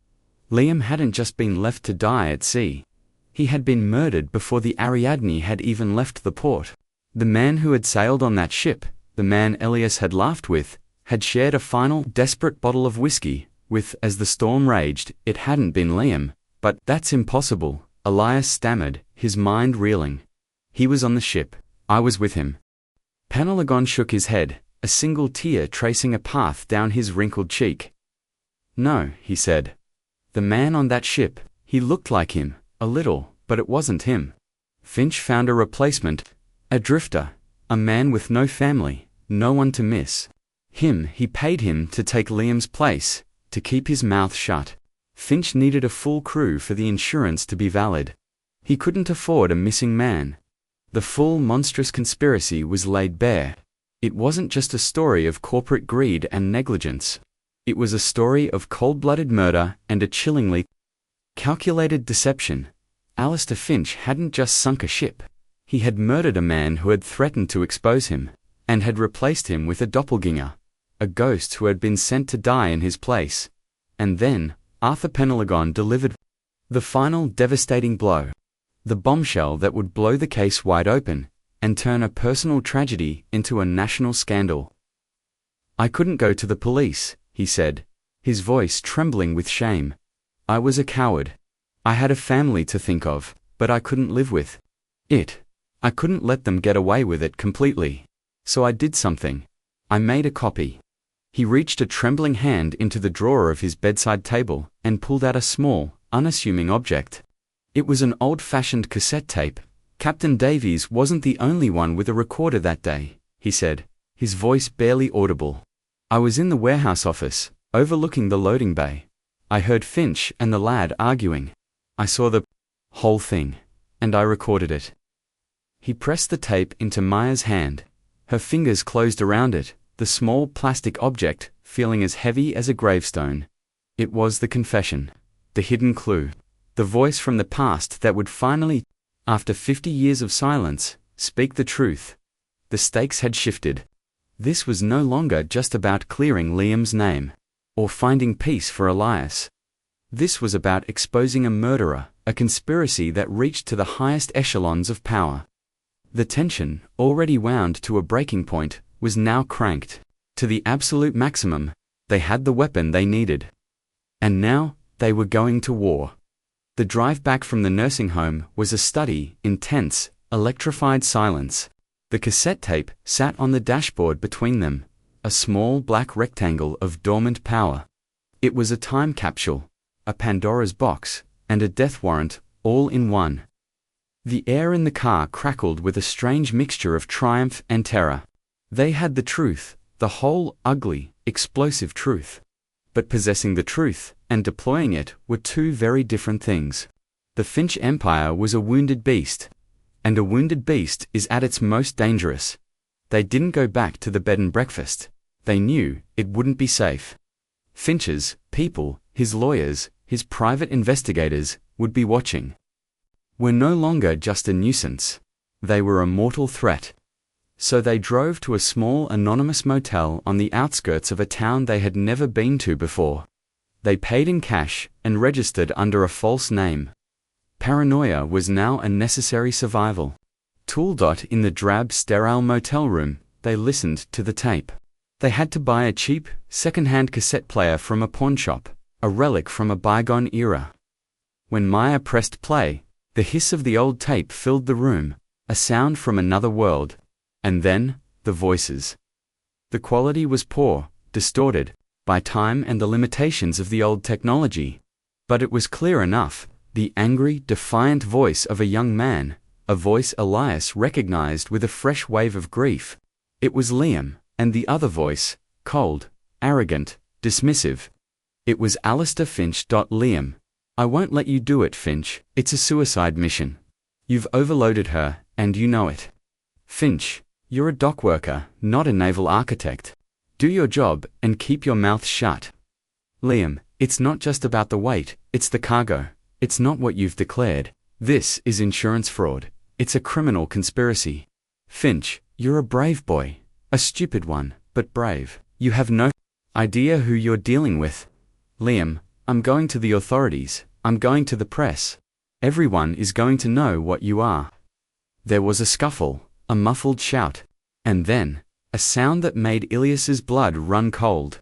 Liam hadn't just been left to die at sea. He had been murdered before the Ariadne had even left the port. The man who had sailed on that ship, the man Elias had laughed with, had shared a final, desperate bottle of whiskey with. As the storm raged, it hadn't been Liam. But that's impossible, Elias stammered, his mind reeling. He was on the ship. I was with him. Peneligon shook his head, a single tear tracing a path down his wrinkled cheek. No, he said. The man on that ship, he looked like him, a little, but it wasn't him. Finch found a replacement, a drifter, a man with no family, no one to miss. He paid him to take Liam's place, to keep his mouth shut. Finch needed a full crew for the insurance to be valid. He couldn't afford a missing man. The full monstrous conspiracy was laid bare. It wasn't just a story of corporate greed and negligence. It was a story of cold-blooded murder and a chillingly calculated deception. Alistair Finch hadn't just sunk a ship. He had murdered a man who had threatened to expose him, and had replaced him with a doppelganger, a ghost who had been sent to die in his place. And then, Arthur Peneligon delivered the final devastating blow. The bombshell that would blow the case wide open, and turn a personal tragedy into a national scandal. I couldn't go to the police, he said, his voice trembling with shame. I was a coward. I had a family to think of, but I couldn't live with it. I couldn't let them get away with it completely. So I did something. I made a copy. He reached a trembling hand into the drawer of his bedside table and pulled out a small, unassuming object. It was an old-fashioned cassette tape. Captain Davies wasn't the only one with a recorder that day, he said, his voice barely audible. I was in the warehouse office, overlooking the loading bay. I heard Finch and the lad arguing. I saw the whole thing, and I recorded it. He pressed the tape into Maya's hand. Her fingers closed around it, the small plastic object feeling as heavy as a gravestone. It was the confession, the hidden clue, the voice from the past that would finally, after 50 years of silence, speak the truth. The stakes had shifted. This was no longer just about clearing Liam's name, or finding peace for Elias. This was about exposing a murderer, a conspiracy that reached to the highest echelons of power. The tension, already wound to a breaking point, was now cranked to the absolute maximum. They had the weapon they needed. And now, they were going to war. The drive back from the nursing home was a study in tense, electrified silence. The cassette tape sat on the dashboard between them, a small black rectangle of dormant power. It was a time capsule, a Pandora's box, and a death warrant, all in one. The air in the car crackled with a strange mixture of triumph and terror. They had the truth, the whole, ugly, explosive truth. But possessing the truth and deploying it were two very different things. The Finch Empire was a wounded beast, and a wounded beast is at its most dangerous. They didn't go back to the bed and breakfast. They knew it wouldn't be safe. Finch's people, his lawyers, his private investigators, would be watching. Were no longer just a nuisance. They were a mortal threat. So they drove to a small anonymous motel on the outskirts of a town they had never been to before. They paid in cash and registered under a false name. Paranoia was now a necessary survival. Tooled in the drab, sterile motel room, they listened to the tape. They had to buy a cheap, second-hand cassette player from a pawn shop, a relic from a bygone era. When Maya pressed play, the hiss of the old tape filled the room, a sound from another world. And then, the voices. The quality was poor, distorted, by time and the limitations of the old technology. But it was clear enough, the angry, defiant voice of a young man, a voice Elias recognized with a fresh wave of grief. It was Liam, and the other voice, cold, arrogant, dismissive. It was Alistair Finch. Liam, I won't let you do it, Finch. It's a suicide mission. You've overloaded her, and you know it. Finch, you're a dock worker, not a naval architect. Do your job, and keep your mouth shut. Liam, it's not just about the weight, it's the cargo. It's not what you've declared. This is insurance fraud. It's a criminal conspiracy. Finch, you're a brave boy. A stupid one, but brave. You have no idea who you're dealing with. Liam, I'm going to the authorities. I'm going to the press. Everyone is going to know what you are. There was a scuffle, a muffled shout, and then, a sound that made Ilias's blood run cold.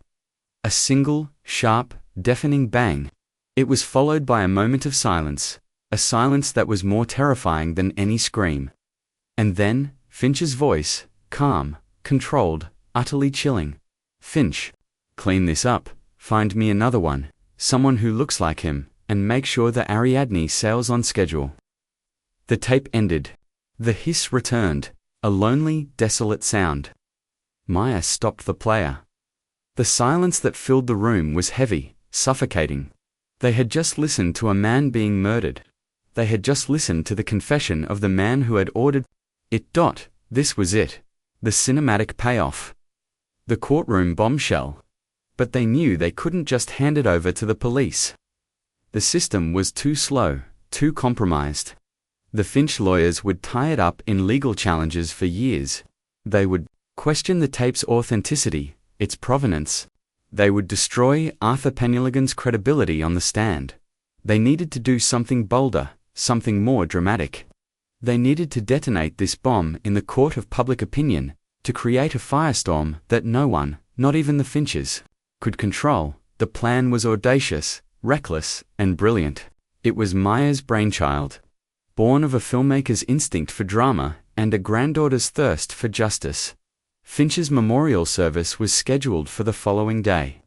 A single, sharp, deafening bang. It was followed by a moment of silence, a silence that was more terrifying than any scream. And then, Finch's voice, calm, controlled, utterly chilling. Finch, clean this up, find me another one, someone who looks like him, and make sure the Ariadne sails on schedule. The tape ended. The hiss returned, a lonely, desolate sound. Maya stopped the player. The silence that filled the room was heavy, suffocating. They had just listened to a man being murdered. They had just listened to the confession of the man who had ordered it. This was it. The cinematic payoff. The courtroom bombshell. But they knew they couldn't just hand it over to the police. The system was too slow, too compromised. The Finch lawyers would tie it up in legal challenges for years. They would question the tape's authenticity, its provenance. They would destroy Arthur Peneligan's credibility on the stand. They needed to do something bolder, something more dramatic. They needed to detonate this bomb in the court of public opinion, to create a firestorm that no one, not even the Finches, could control. The plan was audacious, reckless, and brilliant. It was Maya's brainchild. Born of a filmmaker's instinct for drama and a granddaughter's thirst for justice. Finch's memorial service was scheduled for the following day.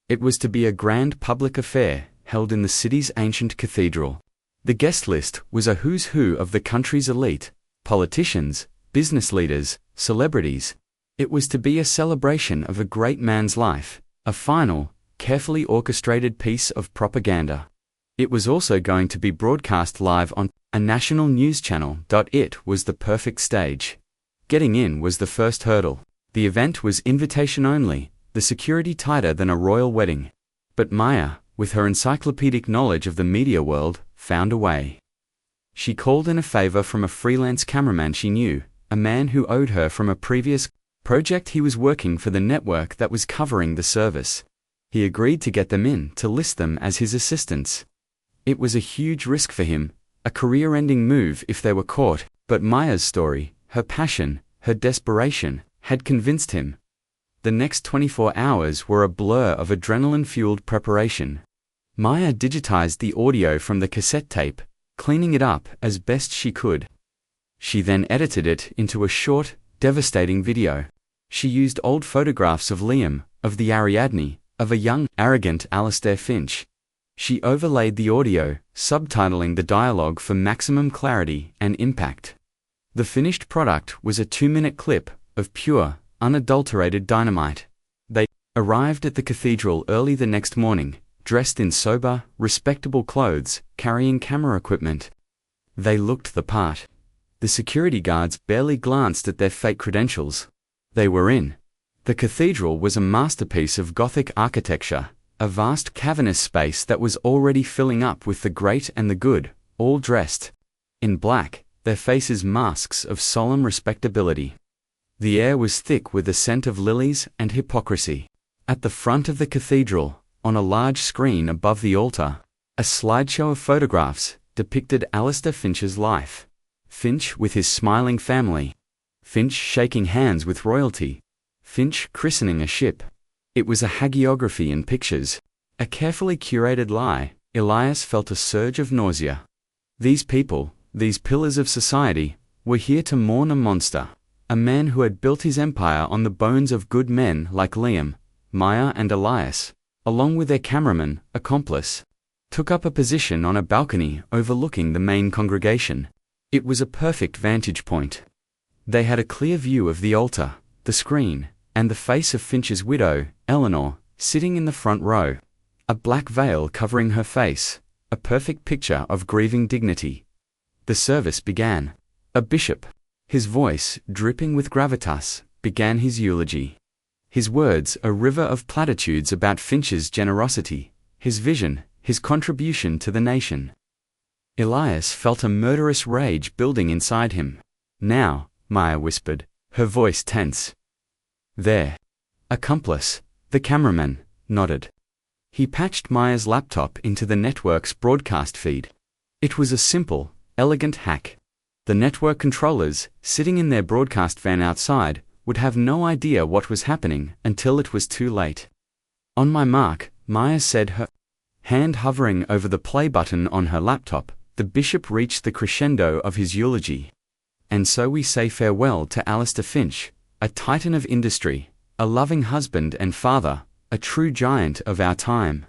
It was to be a grand public affair, held in the city's ancient cathedral. The guest list was a who's who of the country's elite, politicians, business leaders, celebrities. It was to be a celebration of a great man's life, a final, carefully orchestrated piece of propaganda. It was also going to be broadcast live on a national news channel. It was the perfect stage. Getting in was the first hurdle. The event was invitation only, the security tighter than a royal wedding. But Maya, with her encyclopedic knowledge of the media world, found a way. She called in a favor from a freelance cameraman she knew, a man who owed her from a previous project. He was working for the network that was covering the service. He agreed to get them in to list them as his assistants. It was a huge risk for him, a career-ending move if they were caught, but Maya's story, her passion, her desperation, had convinced him. The next 24 hours were a blur of adrenaline-fueled preparation. Maya digitized the audio from the cassette tape, cleaning it up as best she could. She then edited it into a short, devastating video. She used old photographs of Liam, of the Ariadne, of a young, arrogant Alistair Finch. She overlaid the audio, subtitling the dialogue for maximum clarity and impact. The finished product was a 2-minute clip of pure, unadulterated dynamite. They arrived at the cathedral early the next morning, dressed in sober, respectable clothes, carrying camera equipment. They looked the part. The security guards barely glanced at their fake credentials. They were in. The cathedral was a masterpiece of Gothic architecture, a vast cavernous space that was already filling up with the great and the good, all dressed in black, their faces masks of solemn respectability. The air was thick with the scent of lilies and hypocrisy. At the front of the cathedral, on a large screen above the altar, a slideshow of photographs depicted Alistair Finch's life. Finch with his smiling family. Finch shaking hands with royalty. Finch christening a ship. It was a hagiography in pictures, a carefully curated lie. Elias felt a surge of nausea. These people, these pillars of society, were here to mourn a monster, a man who had built his empire on the bones of good men like Liam, Maya and Elias, along with their cameraman, accomplice. took up a position on a balcony overlooking the main congregation. It was a perfect vantage point. They had a clear view of the altar, the screen, and the face of Finch's widow, Eleanor, sitting in the front row. A black veil covering her face, a perfect picture of grieving dignity. The service began. A bishop, his voice dripping with gravitas, began his eulogy. His words a river of platitudes about Finch's generosity, his vision, his contribution to the nation. Elias felt a murderous rage building inside him. Now, Maya whispered, her voice tense. There. Accomplice, the cameraman, nodded. He patched Maya's laptop into the network's broadcast feed. It was a simple, elegant hack. The network controllers, sitting in their broadcast van outside, would have no idea what was happening until it was too late. On my mark, Maya said, her hand hovering over the play button on her laptop. The bishop reached the crescendo of his eulogy. And so we say farewell to Alistair Finch, a titan of industry, a loving husband and father, a true giant of our time.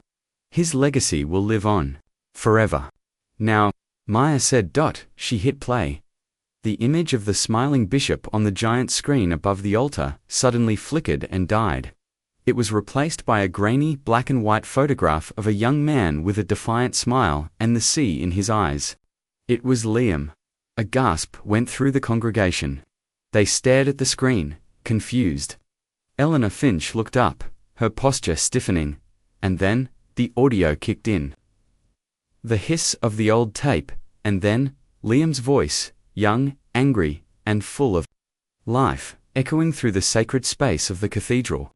His legacy will live on. Forever. Now, Maya said. She hit play. The image of the smiling bishop on the giant screen above the altar suddenly flickered and died. It was replaced by a grainy black and white photograph of a young man with a defiant smile and the sea in his eyes. It was Liam. A gasp went through the congregation. They stared at the screen, confused. Eleanor Finch looked up, her posture stiffening, and then, the audio kicked in. The hiss of the old tape, and then, Liam's voice, young, angry, and full of life, echoing through the sacred space of the cathedral.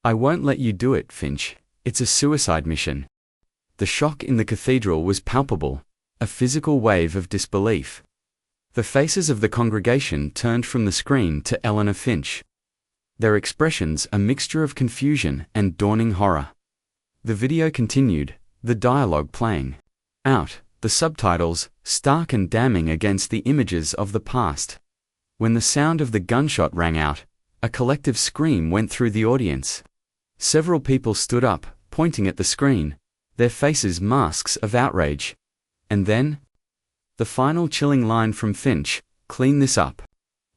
I won't let you do it, Finch. It's a suicide mission. The shock in the cathedral was palpable, a physical wave of disbelief. The faces of the congregation turned from the screen to Eleanor Finch. Their expressions a mixture of confusion and dawning horror. The video continued, the dialogue playing out, the subtitles, stark and damning against the images of the past. When the sound of the gunshot rang out, a collective scream went through the audience. Several people stood up, pointing at the screen, their faces masks of outrage. And then, the final chilling line from Finch, clean this up.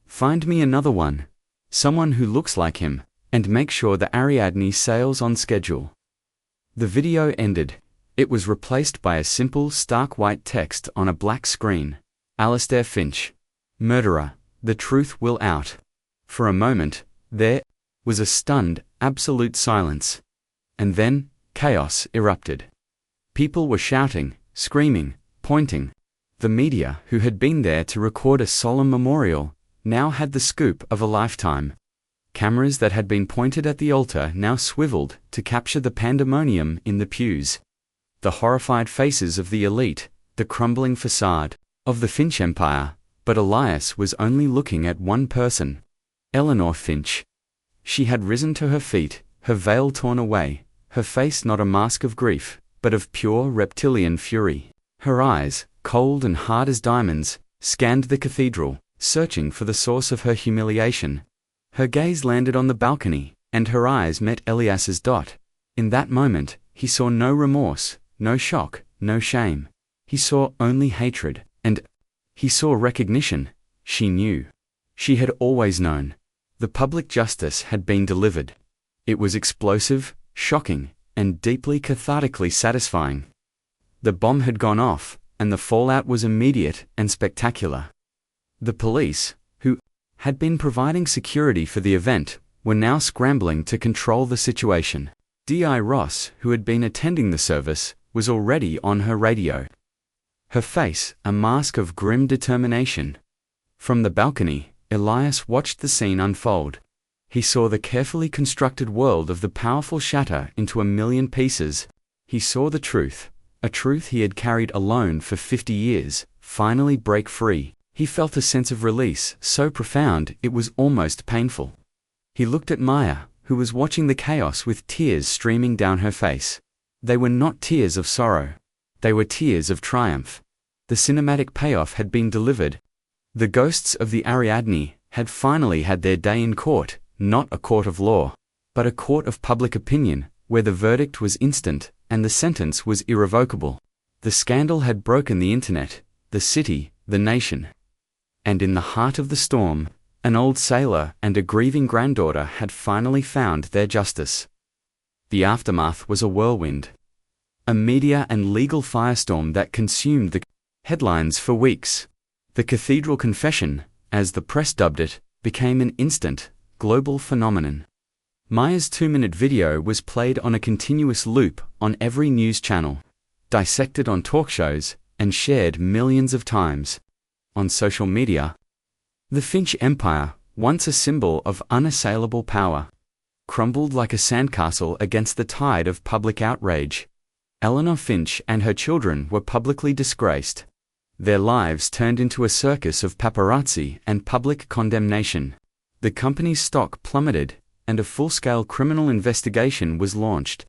Find me another one. Someone who looks like him, and make sure the Ariadne sails on schedule. The video ended. It was replaced by a simple, stark white text on a black screen. Alistair Finch. Murderer. The truth will out. For a moment, there was a stunned, absolute silence. And then, chaos erupted. People were shouting, screaming, pointing. The media, who had been there to record a solemn memorial, now had the scoop of a lifetime. Cameras that had been pointed at the altar now swiveled to capture the pandemonium in the pews. The horrified faces of the elite, the crumbling facade of the Finch empire, but Elias was only looking at one person. Eleanor Finch. She had risen to her feet, her veil torn away, her face not a mask of grief, but of pure reptilian fury. Her eyes, cold and hard as diamonds, scanned the cathedral, searching for the source of her humiliation. Her gaze landed on the balcony, and her eyes met Elias's. In that moment, he saw no remorse, no shock, no shame. He saw only hatred, and he saw recognition. She knew. She had always known. The public justice had been delivered. It was explosive, shocking, and deeply cathartically satisfying. The bomb had gone off, and the fallout was immediate and spectacular. The police, who had been providing security for the event, were now scrambling to control the situation. D.I. Ross, who had been attending the service, was already on her radio. Her face a mask of grim determination. From the balcony, Elias watched the scene unfold. He saw the carefully constructed world of the powerful shatter into a million pieces. He saw the truth, a truth he had carried alone for 50 years, finally break free. He felt a sense of release so profound it was almost painful. He looked at Maya, who was watching the chaos with tears streaming down her face. They were not tears of sorrow. They were tears of triumph. The cinematic payoff had been delivered. The ghosts of the Ariadne had finally had their day in court, not a court of law, but a court of public opinion, where the verdict was instant, and the sentence was irrevocable. The scandal had broken the internet, the city, the nation. And in the heart of the storm, an old sailor and a grieving granddaughter had finally found their justice. The aftermath was a whirlwind. A media and legal firestorm that consumed the headlines for weeks. The Cathedral Confession, as the press dubbed it, became an instant, global phenomenon. Maya's 2-minute video was played on a continuous loop on every news channel, dissected on talk shows, and shared millions of times. On social media, the Finch empire, once a symbol of unassailable power, crumbled like a sandcastle against the tide of public outrage. Eleanor Finch and her children were publicly disgraced. Their lives turned into a circus of paparazzi and public condemnation. The company's stock plummeted, and a full-scale criminal investigation was launched,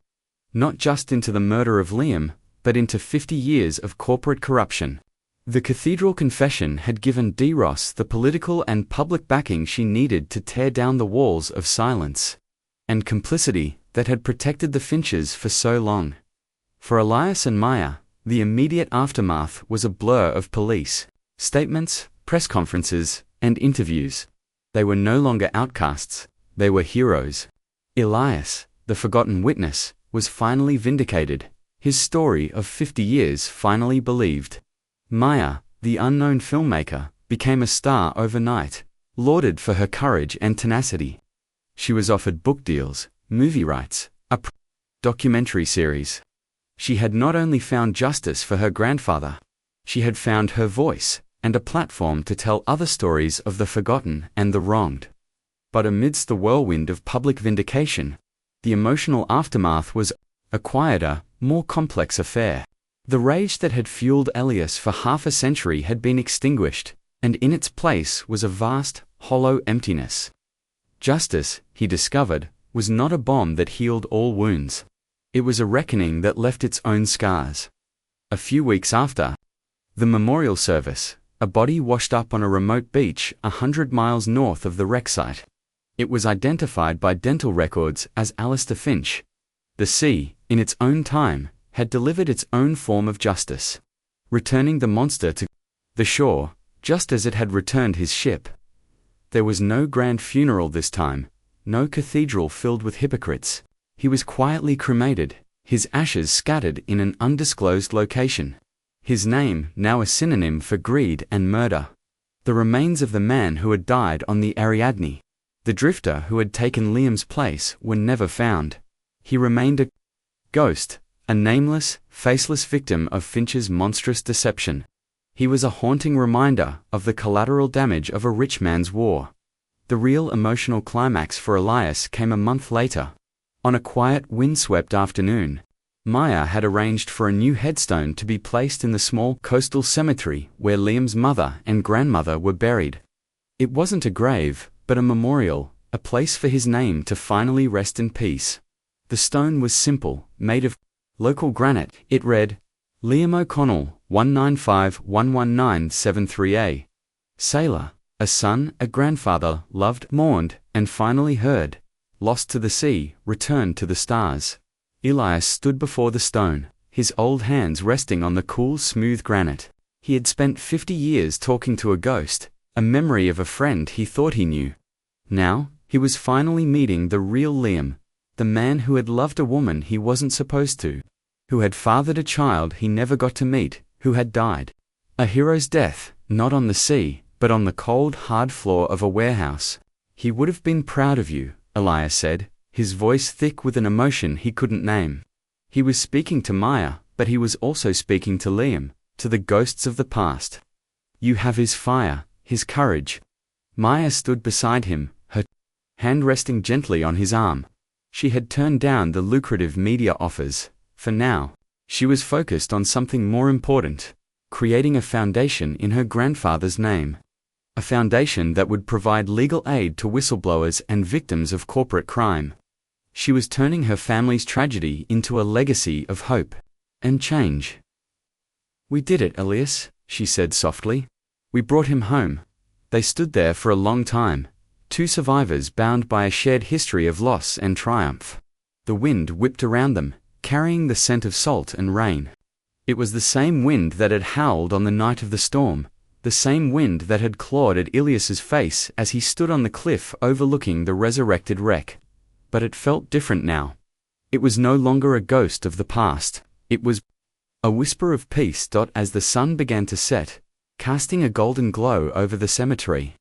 not just into the murder of Liam, but into 50 years of corporate corruption. The Cathedral Confession had given Dee Ross the political and public backing she needed to tear down the walls of silence and complicity that had protected the Finches for so long. For Elias and Maya, the immediate aftermath was a blur of police statements, press conferences, and interviews. They were no longer outcasts, they were heroes. Elias, the forgotten witness, was finally vindicated, his story of 50 years finally believed. Maya, the unknown filmmaker, became a star overnight, lauded for her courage and tenacity. She was offered book deals, movie rights, a documentary series. She had not only found justice for her grandfather, she had found her voice and a platform to tell other stories of the forgotten and the wronged. But amidst the whirlwind of public vindication, the emotional aftermath was a quieter, more complex affair. The rage that had fueled Elias for half a century had been extinguished, and in its place was a vast, hollow emptiness. Justice, he discovered, was not a bomb that healed all wounds. It was a reckoning that left its own scars. A few weeks after the memorial service, a body washed up on a remote beach 100 miles north of the wreck site. It was identified by dental records as Alistair Finch. The sea, in its own time, had delivered its own form of justice, returning the monster to the shore, just as it had returned his ship. There was no grand funeral this time, no cathedral filled with hypocrites. He was quietly cremated, his ashes scattered in an undisclosed location. His name now a synonym for greed and murder. The remains of the man who had died on the Ariadne, the drifter who had taken Liam's place, were never found. He remained a ghost, a nameless, faceless victim of Finch's monstrous deception. He was a haunting reminder of the collateral damage of a rich man's war. The real emotional climax for Elias came a month later. On a quiet, windswept afternoon, Maya had arranged for a new headstone to be placed in the small coastal cemetery where Liam's mother and grandmother were buried. It wasn't a grave, but a memorial, a place for his name to finally rest in peace. The stone was simple, made of local granite. It read, Liam O'Connell, 195-11973A. Sailor, a son, a grandfather, loved, mourned, and finally heard. Lost to the sea, returned to the stars. Elias stood before the stone, his old hands resting on the cool, smooth granite. He had spent 50 years talking to a ghost, a memory of a friend he thought he knew. Now, he was finally meeting the real Liam, the man who had loved a woman he wasn't supposed to, who had fathered a child he never got to meet, who had died. A hero's death, not on the sea, but on the cold, hard floor of a warehouse. He would have been proud of you, Elias said, his voice thick with an emotion he couldn't name. He was speaking to Maya, but he was also speaking to Liam, to the ghosts of the past. You have his fire, his courage. Maya stood beside him, her hand resting gently on his arm. She had turned down the lucrative media offers. For now, she was focused on something more important, creating a foundation in her grandfather's name. A foundation that would provide legal aid to whistleblowers and victims of corporate crime. She was turning her family's tragedy into a legacy of hope and change. We did it, Elias, she said softly. We brought him home. They stood there for a long time, two survivors bound by a shared history of loss and triumph. The wind whipped around them, carrying the scent of salt and rain. It was the same wind that had howled on the night of the storm, the same wind that had clawed at Ilias's face as he stood on the cliff overlooking the resurrected wreck. But it felt different now. It was no longer a ghost of the past. It was a whisper of peace. As the sun began to set, casting a golden glow over the cemetery,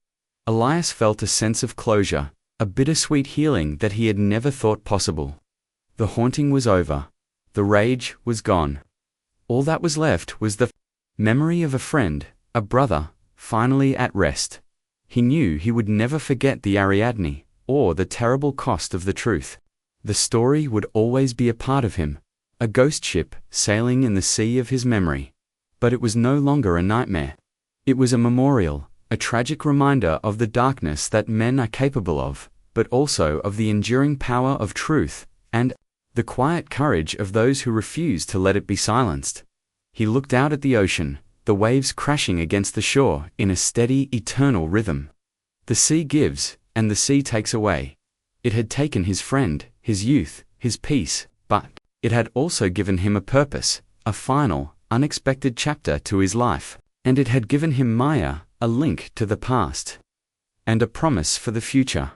Elias felt a sense of closure, a bittersweet healing that he had never thought possible. The haunting was over. The rage was gone. All that was left was the memory of a friend, a brother, finally at rest. He knew he would never forget the Ariadne, or the terrible cost of the truth. The story would always be a part of him, a ghost ship sailing in the sea of his memory. But it was no longer a nightmare. It was a memorial, a tragic reminder of the darkness that men are capable of, but also of the enduring power of truth, and the quiet courage of those who refuse to let it be silenced. He looked out at the ocean, the waves crashing against the shore in a steady, eternal rhythm. The sea gives, and the sea takes away. It had taken his friend, his youth, his peace, but it had also given him a purpose, a final, unexpected chapter to his life, and it had given him Maya, a link to the past, and a promise for the future.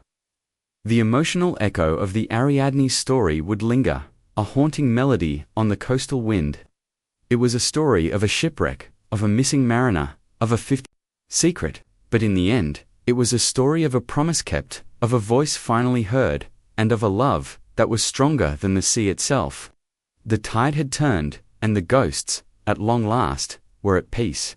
The emotional echo of the Ariadne's story would linger, a haunting melody on the coastal wind. It was a story of a shipwreck, of a missing mariner, of a 50 secret, but in the end, it was a story of a promise kept, of a voice finally heard, and of a love that was stronger than the sea itself. The tide had turned, and the ghosts, at long last, were at peace.